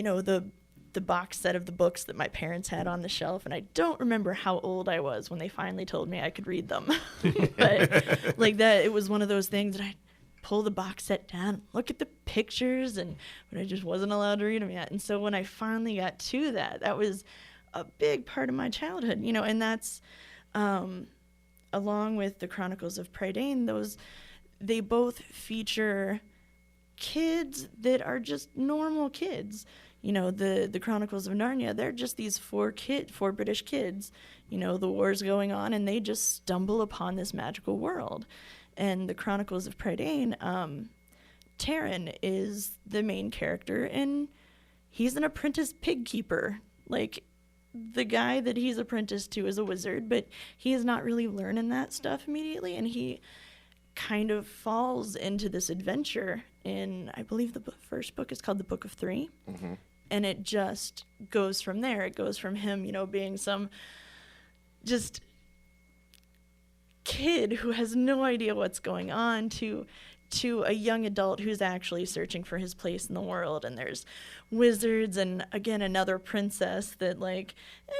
the box set of the books that my parents had on the shelf, and I don't remember how old I was when they finally told me I could read them. But like that, it was one of those things that I'd pull the box set down, look at the pictures, but I just wasn't allowed to read them yet. And so when I finally got to that was a big part of my childhood, and that's along with The Chronicles of Prydain, they both feature kids that are just normal kids. The Chronicles of Narnia, they're just these four British kids, the war's going on, and they just stumble upon this magical world. And The Chronicles of Prydain, Taran is the main character, and he's an apprentice pig keeper. Like, the guy that he's apprenticed to is a wizard, but he is not really learning that stuff immediately, and he kind of falls into this adventure in, I believe the first book is called The Book of Three. Mm-hmm. And it just goes from there. It goes from him, being some just kid who has no idea what's going on to a young adult who's actually searching for his place in the world. And there's wizards and, again, another princess that,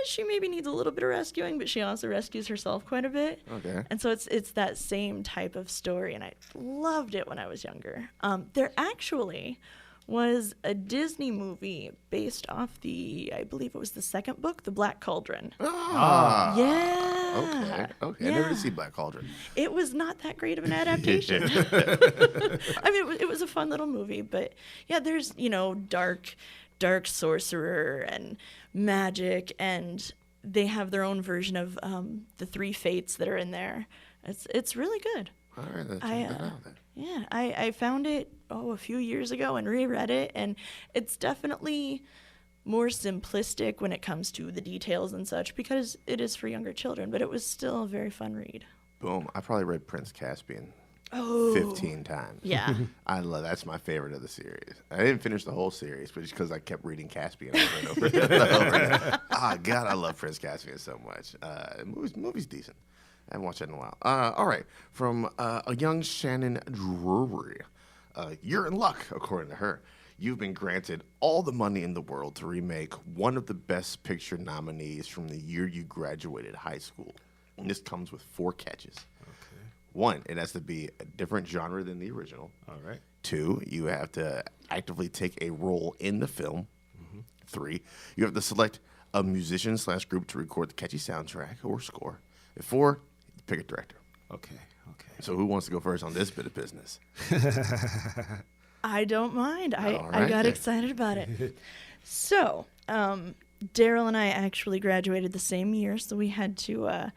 she maybe needs a little bit of rescuing, but she also rescues herself quite a bit. Okay. And so it's that same type of story, and I loved it when I was younger. There actually was a Disney movie based off I believe it was the second book, The Black Cauldron. Ah. Yeah. Okay. I never did see Black Cauldron. It was not that great of an adaptation. I mean, it was a fun little movie, but yeah, there's, dark sorcerer and magic, and they have their own version of the three fates that are in there. It's really good. All right, let's check that out then. Yeah, I found it a few years ago and reread it, and it's definitely more simplistic when it comes to the details and such because it is for younger children, but it was still a very fun read. Boom. I probably read Prince Caspian Oh. 15 times. Yeah. That's my favorite of the series. I didn't finish the whole series, but just because I kept reading Caspian over and over and over again. God, I love Prince Caspian so much. Movie's decent. I haven't watched it in a while. All right. From a young Shannon Drury. You're in luck, according to her. You've been granted all the money in the world to remake one of the Best Picture nominees from the year you graduated high school. And this comes with 4 catches. Okay. 1, it has to be a different genre than the original. All right. 2, you have to actively take a role in the film. 3, you have to select a musician/group to record the catchy soundtrack or score. And 4, pick a director. Okay. So who wants to go first on this bit of business? I don't mind. I All right, got then. excited about it. So, Daryl and I actually graduated the same year, so we had to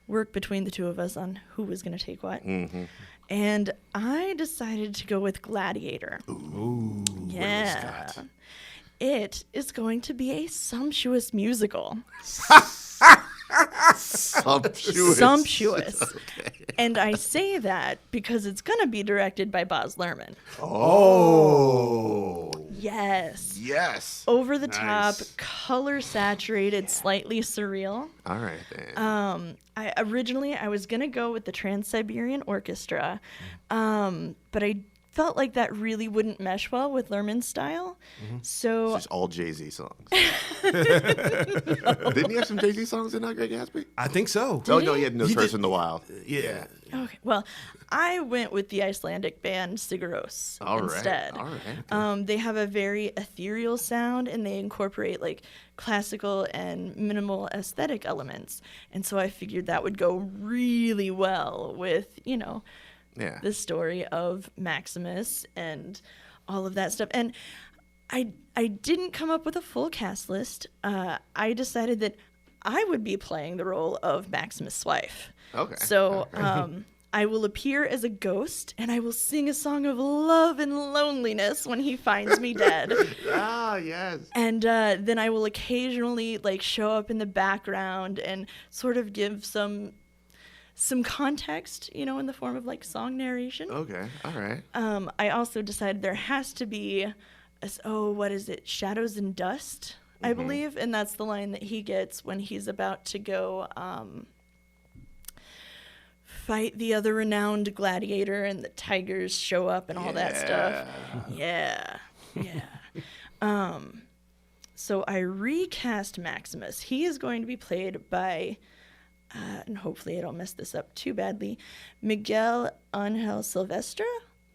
work between the two of us on who was going to take what. Mm-hmm. And I decided to go with Gladiator. Ooh. Yeah. Scott. It is going to be a sumptuous musical. Sumptuous. Sumptuous. Okay. And I say that because it's going to be directed by Baz Luhrmann. Oh. Yes. Yes. Over the top, Nice. color saturated, slightly surreal. All right, then. I was gonna go with the Trans-Siberian Orchestra, but I felt like that really wouldn't mesh well with Luhrmann's style. So It's just all Jay-Z songs. Didn't he have some Jay-Z songs in Great Gatsby? I think so. Oh, no, he had No He Trace did- in the Wild. Yeah. okay, well, I went with the Icelandic band Sigur All right. instead. All right. They have a very ethereal sound, and they incorporate like classical and minimal aesthetic elements. And so I figured that would go really well with, Yeah. the story of Maximus and all of that stuff. And I didn't come up with a full cast list. I decided that I would be playing the role of Maximus' wife. Okay. So I will appear as a ghost, and I will sing a song of love and loneliness when he finds me dead. Ah, yes. And then I will occasionally show up in the background and sort of give some context, in the form of song narration. Okay. All right. I also decided there has to be, what is it? Shadows and Dust, I believe, and that's the line that he gets when he's about to go fight the other renowned gladiator, and the tigers show up and all that stuff. Yeah. So I recast Maximus. He is going to be played by, and hopefully I don't mess this up too badly, Miguel Angel Silvestre.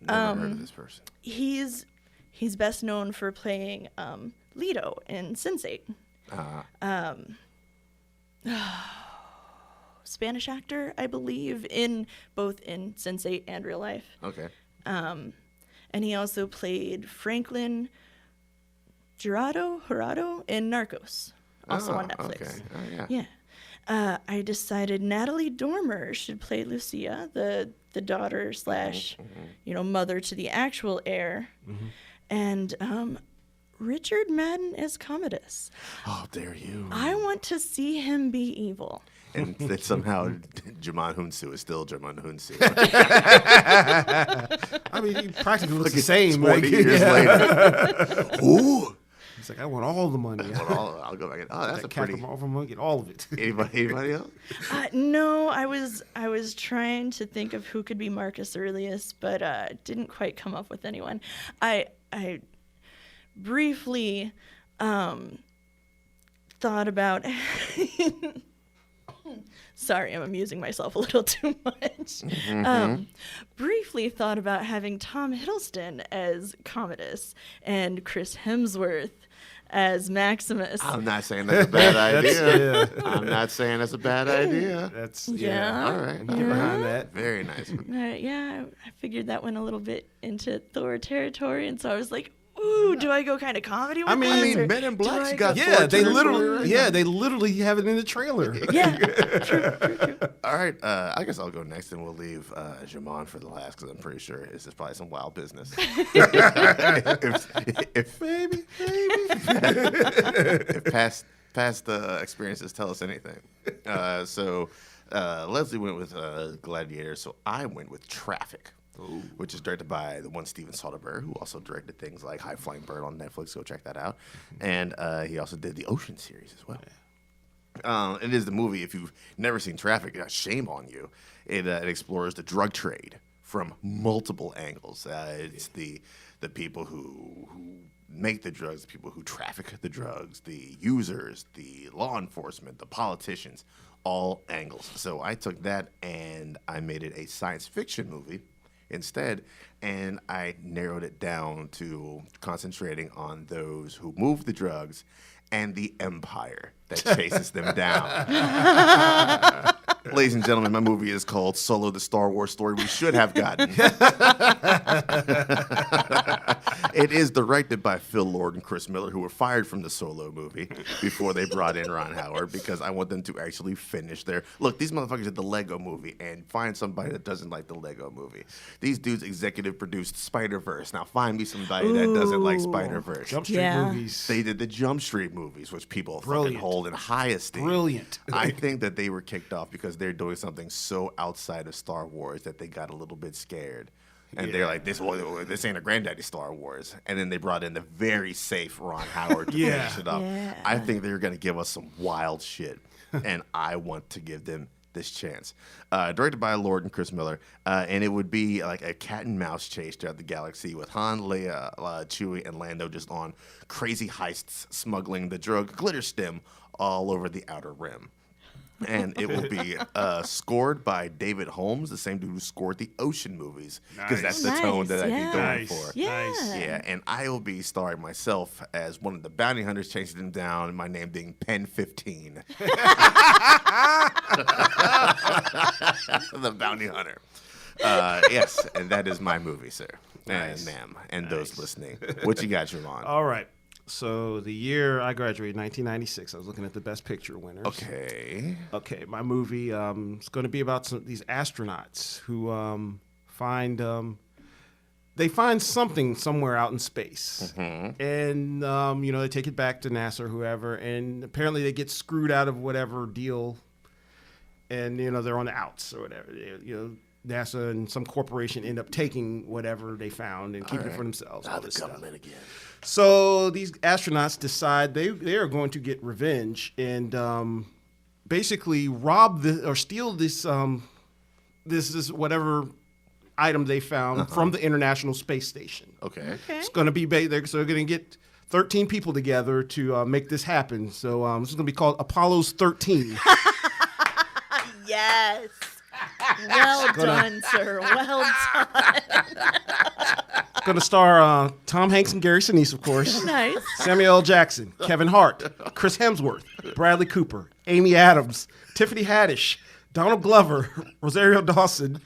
Never heard of this person. He's best known for playing Leto in Sense8. Spanish actor, I believe, both in Sense8 and real life. Okay. And he also played Franklin Jurado in Narcos, also on Netflix. Okay. Oh, yeah. Yeah. I decided Natalie Dormer should play Lucia, the daughter / mother to the actual heir. And Richard Madden as Commodus. Oh, dare you. I want to see him be evil. And that somehow Jamon Hunsu is still Jamon Hunsu. I mean, he practically looks the same. 20 years later. Ooh. He's like, I want all the money. I'll go back and, that's a pretty. Get all of it. Anybody else? No, I was trying to think of who could be Marcus Aurelius, but didn't quite come up with anyone. I briefly thought about. Sorry, I'm amusing myself a little too much. Briefly thought about having Tom Hiddleston as Commodus and Chris Hemsworth as Maximus. I'm not saying that's a bad idea. I'm not saying that's a bad idea. That's Yeah. All right. Get behind that. Very nice. I figured that went a little bit into Thor territory, and so I was like, ooh, do I go kind of comedy with this? I mean, or Men in do Black's I got go- Thor They territory right now. literally have it in the trailer. Yeah, true. All right, I guess I'll go next, and we'll leave Jamon for the last because I'm pretty sure this is probably some wild business. if Maybe. if past experiences tell us anything. So Leslie went with Gladiator, so I went with Traffic. Ooh. Which is directed by the one Steven Soderbergh, who also directed things like High Flying Bird on Netflix. Go check that out. And he also did the Ocean series as well. It is the movie, if you've never seen Traffic, shame on you. It explores the drug trade from multiple angles. It's the people who make the drugs, the people who traffic the drugs, the users, the law enforcement, the politicians, all angles. So I took that and I made it a science fiction movie instead, and I narrowed it down to concentrating on those who move the drugs and the empire that chases them down. Ladies and gentlemen, my movie is called Solo, the Star Wars story we should have gotten. It is directed by Phil Lord and Chris Miller, who were fired from the Solo movie before they brought in Ron Howard, because I want them to actually finish their... Look, these motherfuckers did the Lego movie, and find somebody that doesn't like the Lego movie. These dudes executive produced Spider-Verse. Now find me somebody that doesn't like Spider-Verse. Jump Street movies. They did the Jump Street movies, which people fucking hold in high esteem. Brilliant. I think that they were kicked off because they're doing something so outside of Star Wars that they got a little bit scared. And they're like, this ain't a granddaddy Star Wars. And then they brought in the very safe Ron Howard to finish it up. Yeah. I think they're going to give us some wild shit. And I want to give them this chance. Directed by Lord and Chris Miller. And it would be like a cat and mouse chase throughout the galaxy with Han, Leia, Chewie, and Lando just on crazy heists, smuggling the drug glitter stem all over the Outer Rim. And it will be scored by David Holmes, the same dude who scored the Ocean movies, because that's the tone that I'd be going for. Yeah, and I will be starring myself as one of the bounty hunters chasing them down, my name being Pen 15. The bounty hunter. Yes, and that is my movie, sir. And ma'am, and those listening. What you got, Javon? All right. So the year I graduated, 1996, I was looking at the Best Picture winners. Okay, my movie is going to be about these astronauts who find something somewhere out in space, and they take it back to NASA or whoever, and apparently they get screwed out of whatever deal, and they're on the outs or whatever. NASA and some corporation end up taking whatever they found and keeping it for themselves. All the government again. So these astronauts decide they are going to get revenge and basically steal this this whatever item they found from the International Space Station. Okay. It's going to be they're going to get 13 people together to make this happen. So this is going to be called Apollo's 13. Yes. Well done, sir. Well done. Going to star Tom Hanks and Gary Sinise, of course. Nice. Samuel L. Jackson, Kevin Hart, Chris Hemsworth, Bradley Cooper, Amy Adams, Tiffany Haddish, Donald Glover, Rosario Dawson,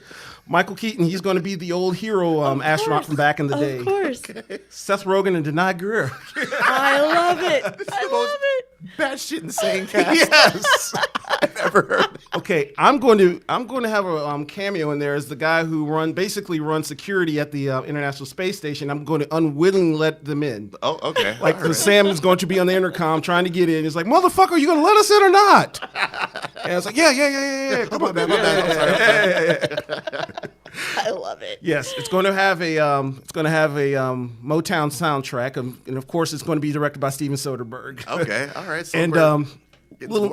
Michael Keaton. He's going to be the old hero astronaut from back in the day. Of course. Seth Rogen and Denai Guerrero. I love it. I love it. Batshit insane cast. Yes. I've ever heard. Okay, I'm going to have a cameo in there as the guy who basically runs security at the International Space Station. I'm going to unwittingly let them in. Oh, okay. Sam is going to be on the intercom trying to get in. He's like, "Motherfucker, are you going to let us in or not?" And I was like, "Yeah. Come on, man. I love it. Yes, it's going to have a Motown soundtrack, and of course, it's going to be directed by Steven Soderbergh. Okay, all right. So and little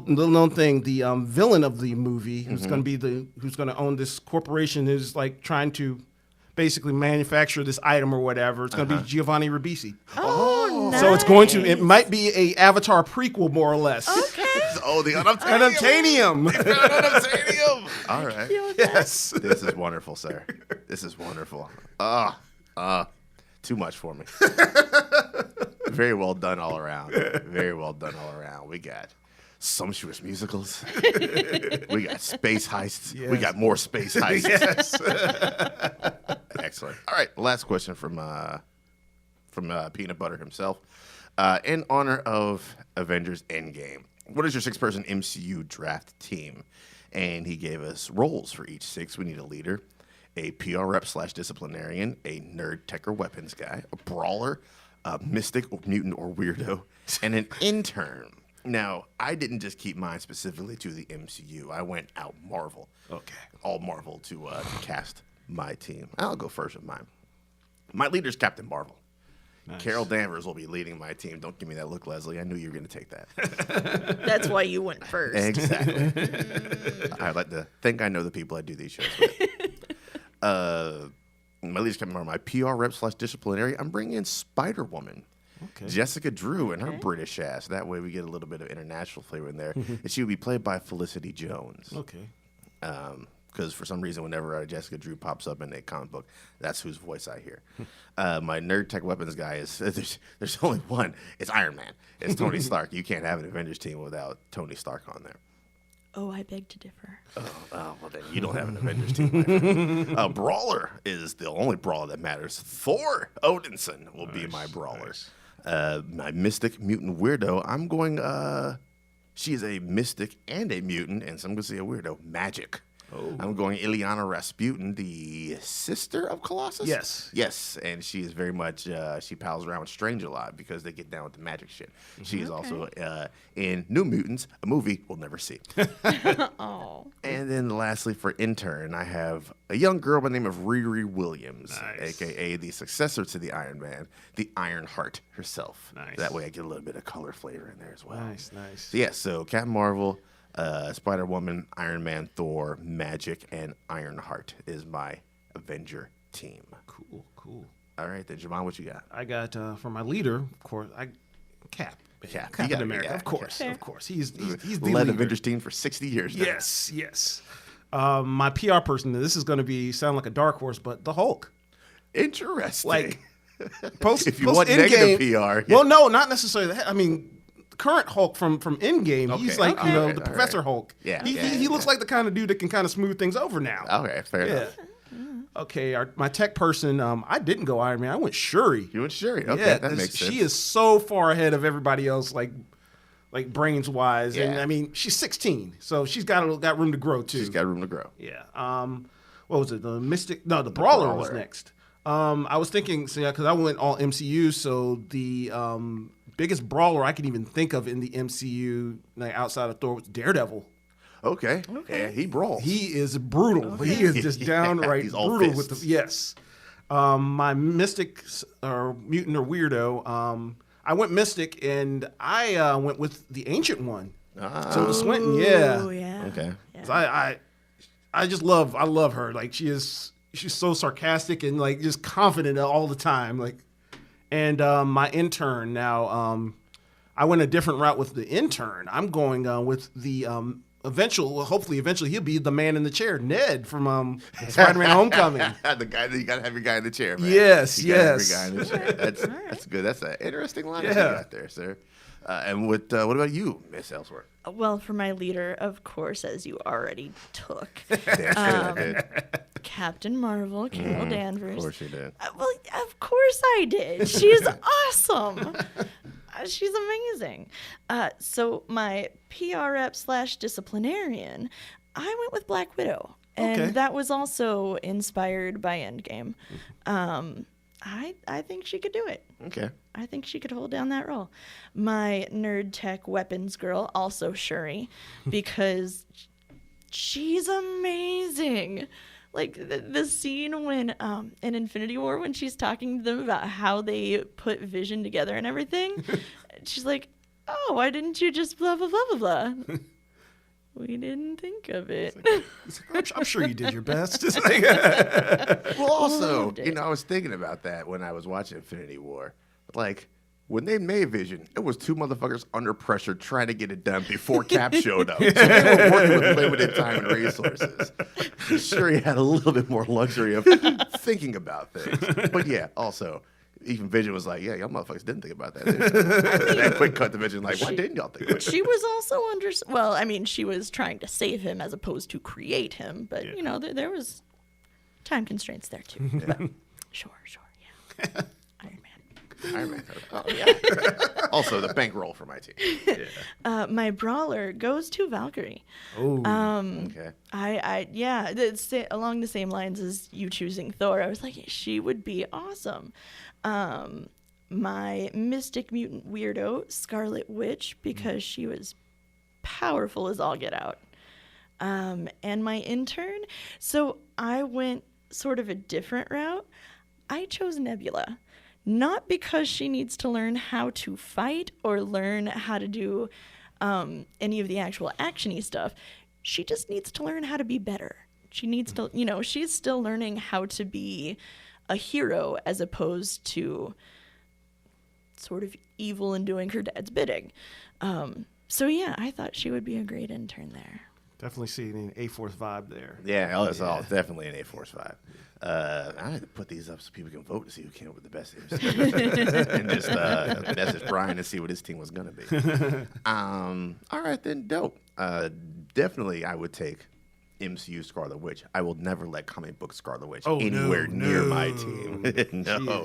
known thing, the villain of the movie, who's going to own this corporation, is like trying to basically manufacture this item or whatever. It's going to be Giovanni Ribisi. Oh, nice. So it might be a Avatar prequel, more or less. Okay. The unobtainium. Unobtainium. All right. Yes. This is wonderful, sir. This is wonderful. Too much for me. Very well done all around. Very well done all around. We got sumptuous musicals. We got space heists. Yes. We got more space heists. Yes. Excellent. All right. Last question from Peanut Butter himself. In honor of Avengers Endgame, what is your 6-person MCU draft team? And he gave us roles for each 6. We need a leader, a PR rep / disciplinarian, a nerd tech or weapons guy, a brawler, a mystic, or mutant, or weirdo, and an intern. Now, I didn't just keep mine specifically to the MCU. I went out Marvel. Okay. All Marvel to cast my team. I'll go first with mine. My leader's Captain Marvel. Nice. Carol Danvers will be leading my team. Don't give me that look, Leslie. I knew you were going to take that. That's why you went first. Exactly. I'd like to think I know the people I do these shows with. My leader's Captain Marvel. My PR rep / disciplinary, I'm bringing in Spider-Woman. Okay. Jessica Drew and her British ass. That way we get a little bit of international flavor in there. And she would be played by Felicity Jones. Okay. Because for some reason, whenever Jessica Drew pops up in a comic book, that's whose voice I hear. My nerd tech weapons guy is there's only one. It's Iron Man. It's Tony Stark. You can't have an Avengers team without Tony Stark on there. Oh, I beg to differ. Oh, well then you don't have an Avengers team. My friend. Brawler is the only brawler that matters. Thor Odinson will be my brawler. Nice. My mystic mutant weirdo, I'm going. She is a mystic and a mutant, and so I'm going to say a weirdo. Magic. Oh. I'm going Ileana Rasputin, the sister of Colossus. Yes. And she is very much she pals around with Strange a lot because they get down with the magic shit. She is also in New Mutants, a movie we'll never see. Oh. And then lastly, for intern, I have a young girl by the name of Riri Williams, Nice. a.k.a. the successor to the Iron Man, the Iron Heart herself. Nice. That way I get a little bit of color flavor in there as well. Nice. So Captain Marvel, Spider-Woman, Iron Man, Thor, Magic, and Ironheart is my Avenger team. Cool. All right, then, Javon, what you got? I got for my leader, of course, Cap. You Captain gotta be America, that. of course. Fair. Of course. He's the led leader. Avengers team for 60 years now. Yes. My PR person, this is going to sound like a dark horse, but the Hulk. Interesting. Like, post if you post want Endgame- negative PR. Well, no, not necessarily that. I mean, the current Hulk from Endgame, he's Okay, like, okay, the all Professor right. Hulk. Yeah, He looks like the kind of dude that can kind of smooth things over now. Okay, fair enough. Okay, my tech person, I didn't go Iron Man. I went Shuri. You and Shuri. Okay, Yeah, that makes sense. she is so far ahead of everybody else, like brains wise. And Yeah. I mean, she's 16, so she's got room to grow too. She's got room to grow. Yeah. What was it? The Mystic? No, the Brawler was Brawler. next. I was thinking, because I went all MCU, so the biggest brawler I can even think of in the MCU, like outside of Thor, was Daredevil. Okay. Yeah, he brawls. He is brutal. He is just downright He's all brutal with fists. the yes. My Mystic or mutant or weirdo, I went Mystic and I went with the Ancient One. Tilda Swinton, yeah. Oh, yeah. Okay. Yeah. So I just love her. Like she's so sarcastic and like just confident all the time. Like, and my intern now, I went a different route with the intern. I'm going with the hopefully eventually he'll be the man in the chair, Ned from Spider-Man: Homecoming. The guy that you gotta have your guy in the chair, man. Yes, You gotta have yes. your guy in the chair. That's good. That's an interesting line that Yeah. you got there, sir. And what about you, Miss Ellsworth? Well, for my leader, of course, as you already took, Damn straight I did. Captain Marvel, Carol Danvers. Of course you did. Well, of course I did. She's awesome. She's amazing. So my PR rep / disciplinarian, I went with Black Widow. And Okay. that was also inspired by Endgame. I think she could do it. Okay. I think she could hold down that role. My nerd tech weapons girl, also Shuri, because she's amazing. Like the scene when in Infinity War when she's talking to them about how they put Vision together and everything, she's like, "Oh, why didn't you just blah blah blah blah blah?" We didn't think of it. I'm sure you did your best. It's like- Well, also, Loved it. I was thinking about that when I was watching Infinity War. Like, when they made Vision, it was two motherfuckers under pressure trying to get it done before Cap showed up. So they were working with limited time and resources. Sure, he had a little bit more luxury of thinking about things. But yeah, also, even Vision was like, yeah, y'all motherfuckers didn't think about that. That quick cut to Vision, like, why didn't y'all think about it? She was also well, I mean, she was trying to save him as opposed to create him, but Yeah. you know, there was time constraints there too. But sure, yeah. Iron Man. Iron Man. Oh, yeah. Also, the bankroll for my team. My brawler goes to Valkyrie. Oh, Okay. It's along the same lines as you choosing Thor. I was like, she would be awesome. my mystic mutant weirdo, Scarlet Witch, because she was powerful as all get out. And my intern, so I went sort of a different route. I chose Nebula, not because she needs to learn how to fight or learn how to do any of the actual actiony stuff. She just needs to learn how to be better. She needs to, she's still learning how to be a hero as opposed to sort of evil and doing her dad's bidding. So yeah, I thought she would be a great intern there. Definitely seeing an A-Force vibe there. Yeah, it's all definitely an A-Force vibe. I had to put these up so people can vote to see who came up with the best MC. And just message Brian to see what his team was going to be. All right, then, dope. Definitely, I would take MCU Scarlet Witch. I will never let comic book Scarlet Witch anywhere near my team. No.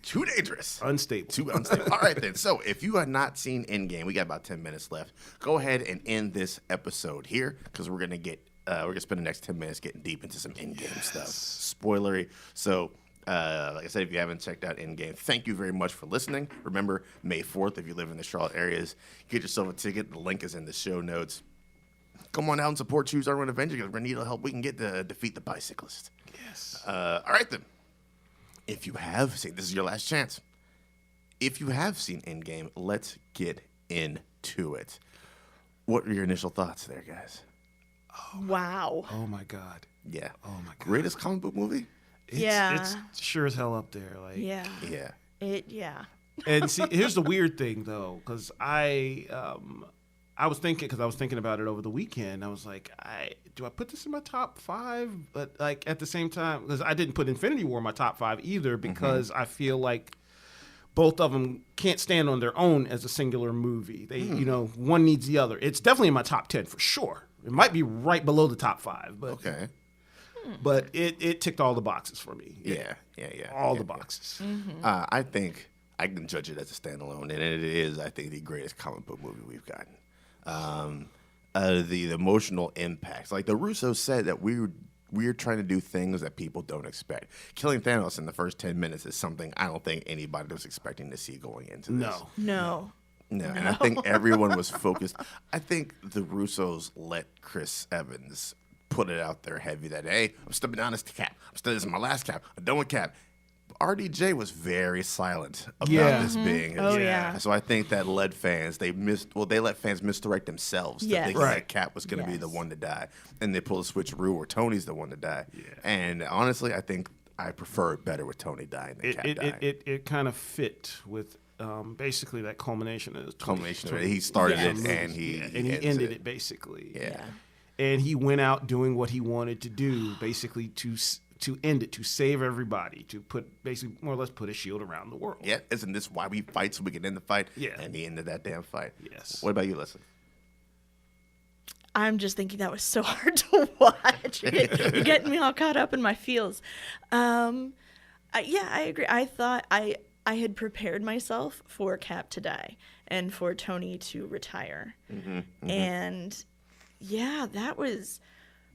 Too dangerous. Unstable. Too unstable. All right, then. So if you have not seen Endgame, we got about 10 minutes left. Go ahead and end this episode here because we're going to spend the next 10 minutes getting deep into some Endgame stuff. Spoilery. So like I said, if you haven't checked out Endgame, thank you very much for listening. Remember, May 4th, if you live in the Charlotte areas, get yourself a ticket. The link is in the show notes. Come on out and support Choose Our Own Avenger because we're going to need the help we can get to defeat the bicyclist. Yes. All right, then. If you have seen, this is your last chance. If you have seen Endgame, let's get into it. What are your initial thoughts there, guys? Wow. Oh, my God. Yeah. Oh, my God. Greatest comic book movie? It's sure as hell up there. Like, Yeah. Yeah. And see, here's the weird thing, though, because I was thinking about it over the weekend. I was like, do I put this in my top 5? But like at the same time, because I didn't put Infinity War in my top 5 either, because I feel like both of them can't stand on their own as a singular movie. They, one needs the other. It's definitely in my top 10 for sure. It might be right below the top 5, but Okay. But it ticked all the boxes for me. Yeah. All the boxes. I think I can judge it as a standalone, and it is, I think, the greatest comic book movie we've gotten. The emotional impacts, like the Russos said, that we're trying to do things that people don't expect. Killing Thanos in the first 10 minutes is something I don't think anybody was expecting to see going into this. No. And I think everyone was focused. I think the Russos let Chris Evans put it out there heavy that, hey, I'm stepping down as Cap. This is my last Cap. I'm done with Cap. RDJ was very silent about this being. Oh, yeah. So I think that led fans, they let fans misdirect themselves to think that Cap was going to be the one to die. And they pull a switcheroo where Tony's the one to die. Yeah. And honestly, I think I prefer it better with Tony dying than Cap dying. It kind of fit with basically that culmination of He started it and he ended it basically. Yeah. And he went out doing what he wanted to do, basically to end it, to save everybody, to basically more or less put a shield around the world. Yeah, isn't this why we fight, so we can end the fight? Yeah. And he ended that damn fight. Yes. What about you, Leslie? I'm just thinking that was so hard to watch. You're getting me all caught up in my feels. I agree. I thought I had prepared myself for Cap to die and for Tony to retire. And yeah, that was,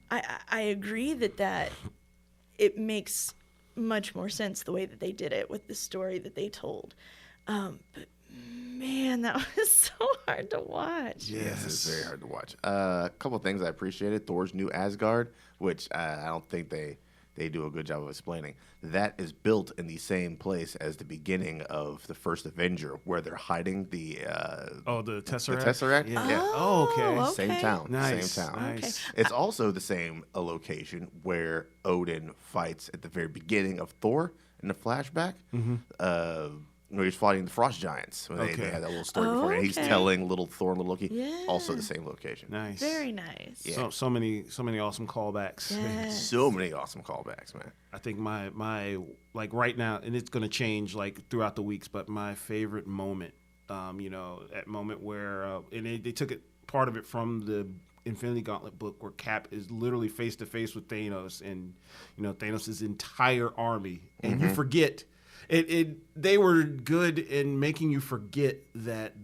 I agree that it makes much more sense the way that they did it with the story that they told. But man, that was so hard to watch. Yes, it's very hard to watch. A couple of things I appreciated. Thor's new Asgard, which I don't think they do a good job of explaining. That is built in the same place as the beginning of the first Avenger, where they're hiding the the Tesseract? The Tesseract? Yeah. Okay. Same town. Nice. Same town. Nice. Okay. It's also the same location where Odin fights at the very beginning of Thor in the flashback. Where he's fighting the Frost Giants. When they had that little story before. And he's telling little Thor and little Loki. Yeah. Also the same location. Nice. Very nice. Yeah. So many awesome callbacks. Yes. So many awesome callbacks, man. I think my like right now, and it's going to change like throughout the weeks, but my favorite moment, that moment where, and they took it, part of it from the Infinity Gauntlet book, where Cap is literally face to face with Thanos and, Thanos' entire army. And you forget, they were good in making you forget that,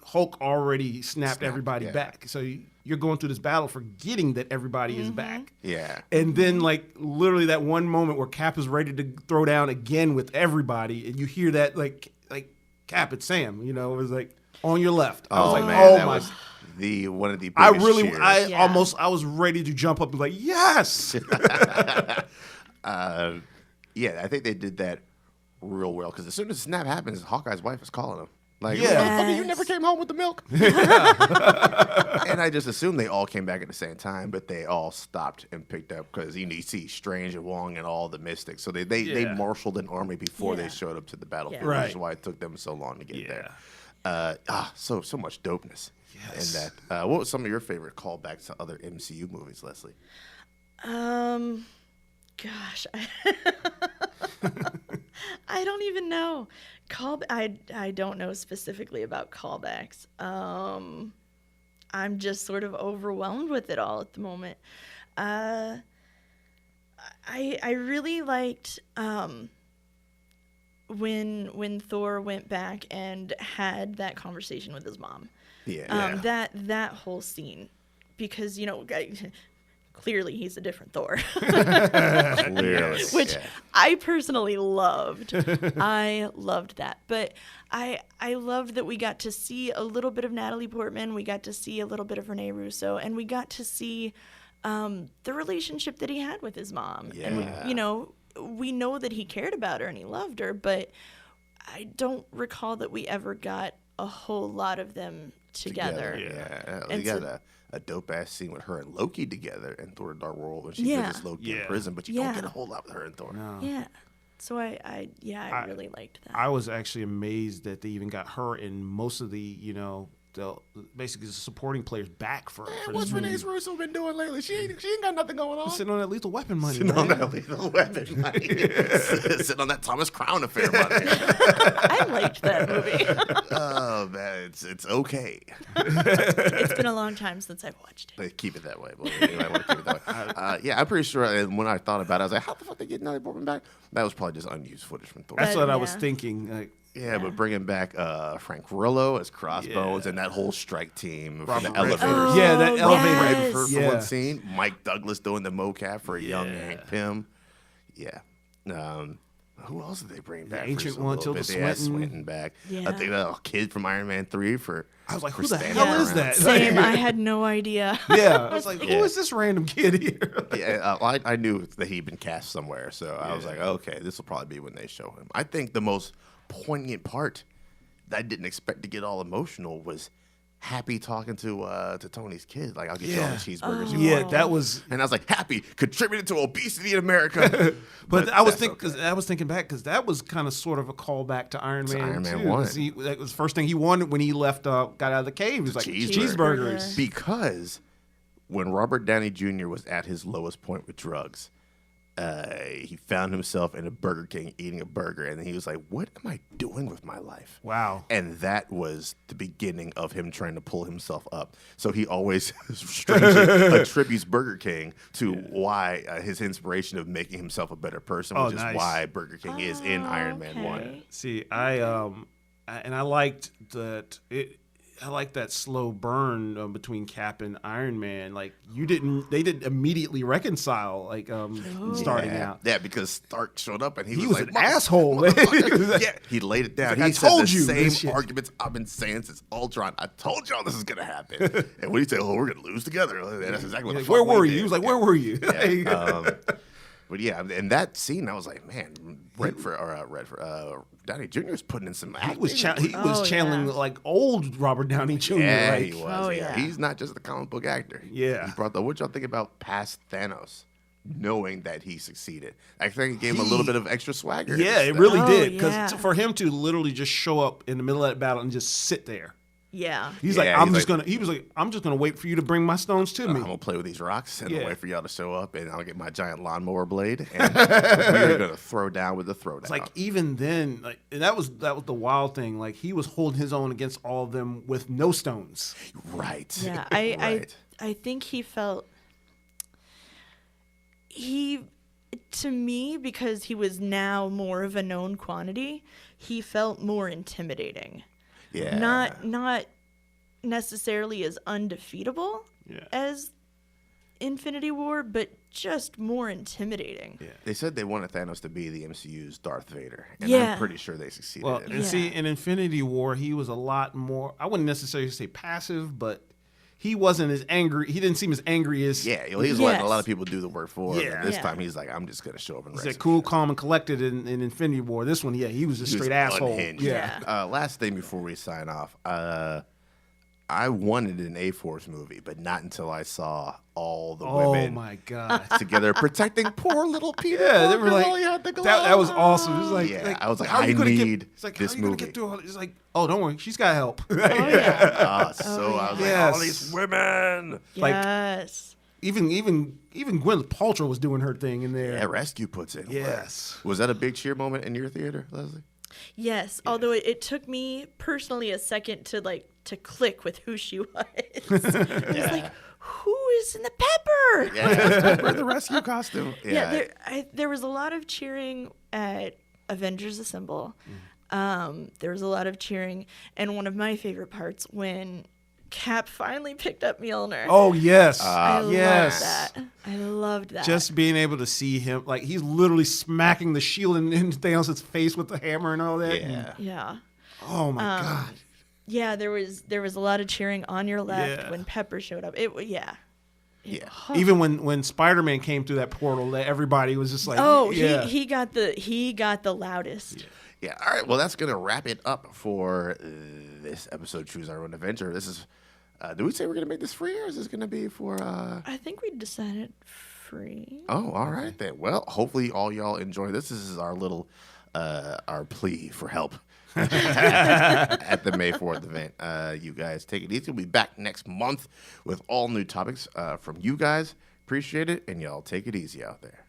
Hulk already snapped everybody back. So you're going through this battle forgetting that everybody is back. Yeah. And then, like, literally that one moment where Cap is ready to throw down again with everybody, and you hear that, like Cap, it's Sam, it was like, on your left. I was like, man, oh that my. was one of the biggest I really, cheers. I was ready to jump up and be like, yes. Yeah, I think they did that real well because as soon as the snap happens, Hawkeye's wife is calling him. Like, Yeah. motherfucker, you never came home with the milk. And I just assumed they all came back at the same time, but they all stopped and picked up because you see Strange and Wong and all the Mystics. So they marshaled an army before they showed up to the battlefield, Yeah. Right. which is why it took them so long to get Yeah. there. So much dopeness Yes. in that. What was some of your favorite callbacks to other MCU movies, Leslie? Gosh, I don't even know. I don't know specifically about callbacks. I'm just sort of overwhelmed with it all at the moment. I really liked when Thor went back and had that conversation with his mom. Yeah. That whole scene, because clearly he's a different Thor. Clearly. Which Yeah. I personally loved. I loved that. But I loved that we got to see a little bit of Natalie Portman, we got to see a little bit of Renee Russo, and we got to see the relationship that he had with his mom. Yeah. And we know that he cared about her and he loved her, but I don't recall that we ever got a whole lot of them together. Yeah. And You got so- a dope ass scene with her and Loki together in Thor: Dark World when she Yeah. visits Loki in Yeah. prison, but you don't get a whole lot with her and Thor. No. Yeah. So I really liked that. I was actually amazed that they even got her in most of the, basically the supporting players back for What's this movie. Renee Russo been doing lately? She ain't got nothing going on. Sitting on that Lethal Weapon money. Sitting on man. that Lethal Weapon money. Sitting on that Thomas Crown affair money. I liked that movie. Oh man, it's okay. It's been a long time since I've watched it. They keep it that way. But you might want to keep it that way. Yeah, I'm pretty sure. And when I thought about it, I was like, how the fuck they get Natalie Portman back? That was probably just unused footage from Thor. That's what I was Yeah. thinking. Like, Yeah, but bringing back Frank Grillo as Crossbones and that whole strike team from Robert the elevator. Oh, Yeah, that elevator. yes. for Yeah. one scene. Mike Douglas doing the mocap for a young Hank Pym. Yeah. Who else did they bring back? Ancient for One, just a little Tilda bit? They had Swinton. Swinton back. Yeah. I think that kid from Iron Man 3 for. I was like, for who the standing hell is around. that? Same. I had no idea. Yeah, I was like, Yeah. who is this random kid here? Yeah, I knew that he'd been cast somewhere, so I was like, okay, this will probably be when they show him. I think the most poignant part that I didn't expect to get all emotional was Happy talking to Tony's kid. Like, I'll get you all the cheeseburgers you Yeah, want. that was. And I was like, Happy contributed to obesity in America. But I was that's thinking back because that was kind of sort of a callback to Iron Man. Iron Man too, 1. 'cause that was the first thing he wanted when he left, got out of the cave. He was like cheeseburgers. Because when Robert Downey Jr. was at his lowest point with drugs, he found himself in a Burger King eating a burger, and he was like, "What am I doing with my life?" Wow. And that was the beginning of him trying to pull himself up. So he always strangely attributes Burger King to why his inspiration of making himself a better person, which nice. is why Burger King is in Iron Man 1. See, I liked that it. I like that slow burn between Cap and Iron Man. Like they didn't immediately reconcile. Like starting out. Yeah, because Stark showed up and he He was was like, an asshole, man. "Motherfucker." Yeah, he laid it down. Like, He I said told the you this same shit. arguments I've been saying since Ultron. I told y'all this is gonna happen. And when he said, "Oh, we're gonna lose together," that's exactly what. Like, the where fuck we were you? did. He was like, "Where were you?" Yeah. But yeah, in that scene, I was like, man, Downey Jr. was putting in some acting. He was channeling yeah. like old Robert Downey Jr. Yeah, like, he was. Oh, yeah. yeah. He's not just a comic book actor. Yeah. He brought what y'all think about past Thanos, knowing that he succeeded? I think it gave him a little bit of extra swagger. Yeah, it Just, really Oh, did. Because yeah. for him to literally just show up in the middle of that battle and just sit there, Yeah. he's Yeah, like, I'm he's just like- gonna. He was like, I'm just gonna wait for you to bring my stones to I'm me. gonna play with these rocks and Yeah. wait for y'all to show up, and I'll get my giant lawnmower blade, and we're gonna throw down with the throwdown. It's like even then, like and that was the wild thing. Like he was holding his own against all of them with no stones. right. Yeah. Right. I think he felt to me, because he was now more of a known quantity, he felt more intimidating. Yeah. Not necessarily as undefeatable, as Infinity War, but just more intimidating. Yeah. They said they wanted Thanos to be the MCU's Darth Vader, and Yeah. I'm pretty sure they succeeded. Well, in and it. see, in Infinity War, he was a lot more. I wouldn't necessarily say passive, but he wasn't as angry. He didn't seem as angry as. Yeah, he was letting a lot Yes. of people do the work for him. Yeah. And this Yeah. time he's like, I'm just gonna show up and He's rescue. like cool, calm, and collected in Infinity War. This one, he was a He was straight asshole. unhinged. Yeah. Last thing before we sign off, I wanted an A-Force movie, but not until I saw all the Oh women my god. together protecting poor little Peter. Yeah, they Parker were like, while he had the glove. that was awesome. It was like, Yeah, I was like, how are you I gonna need it's like, this how are you gonna movie. get through all this? It's like, oh, don't worry, she's got help. Oh yeah. So I was yeah. like, all Yes. these women. Like- Yes. even Gwyneth Paltrow was doing her thing in there. Yeah, Rescue puts in. Yes. Was that a big cheer moment in your theater, Leslie? Yes. Although it took me personally a second to click with who she was. I was like, who is in the pepper? Yeah, wear the rescue costume. Yeah, there was a lot of cheering at Avengers Assemble. There was a lot of cheering, and one of my favorite parts when Cap finally picked up Mjolnir. Oh yes. I yes. loved that. I loved that. Just being able to see him, like he's literally smacking the shield in Thanos' face with the hammer and all that. Yeah. yeah. Oh my god. Yeah, there was a lot of cheering on your left Yeah. when Pepper showed up. Yeah. Even when Spider-Man came through that portal, that everybody was just like, Oh, yeah. he got the loudest. Yeah. All right. Well, that's gonna wrap it up for this episode. Choose Our Own Adventure. This is. Do we say we're gonna make this free, or is this gonna be for? I think we decided free. Oh, all right then. Well, hopefully all y'all enjoy this. This is our little, our plea for help at the May 4th event. You guys take it easy. We'll be back next month with all new topics from you guys. Appreciate it, and y'all take it easy out there.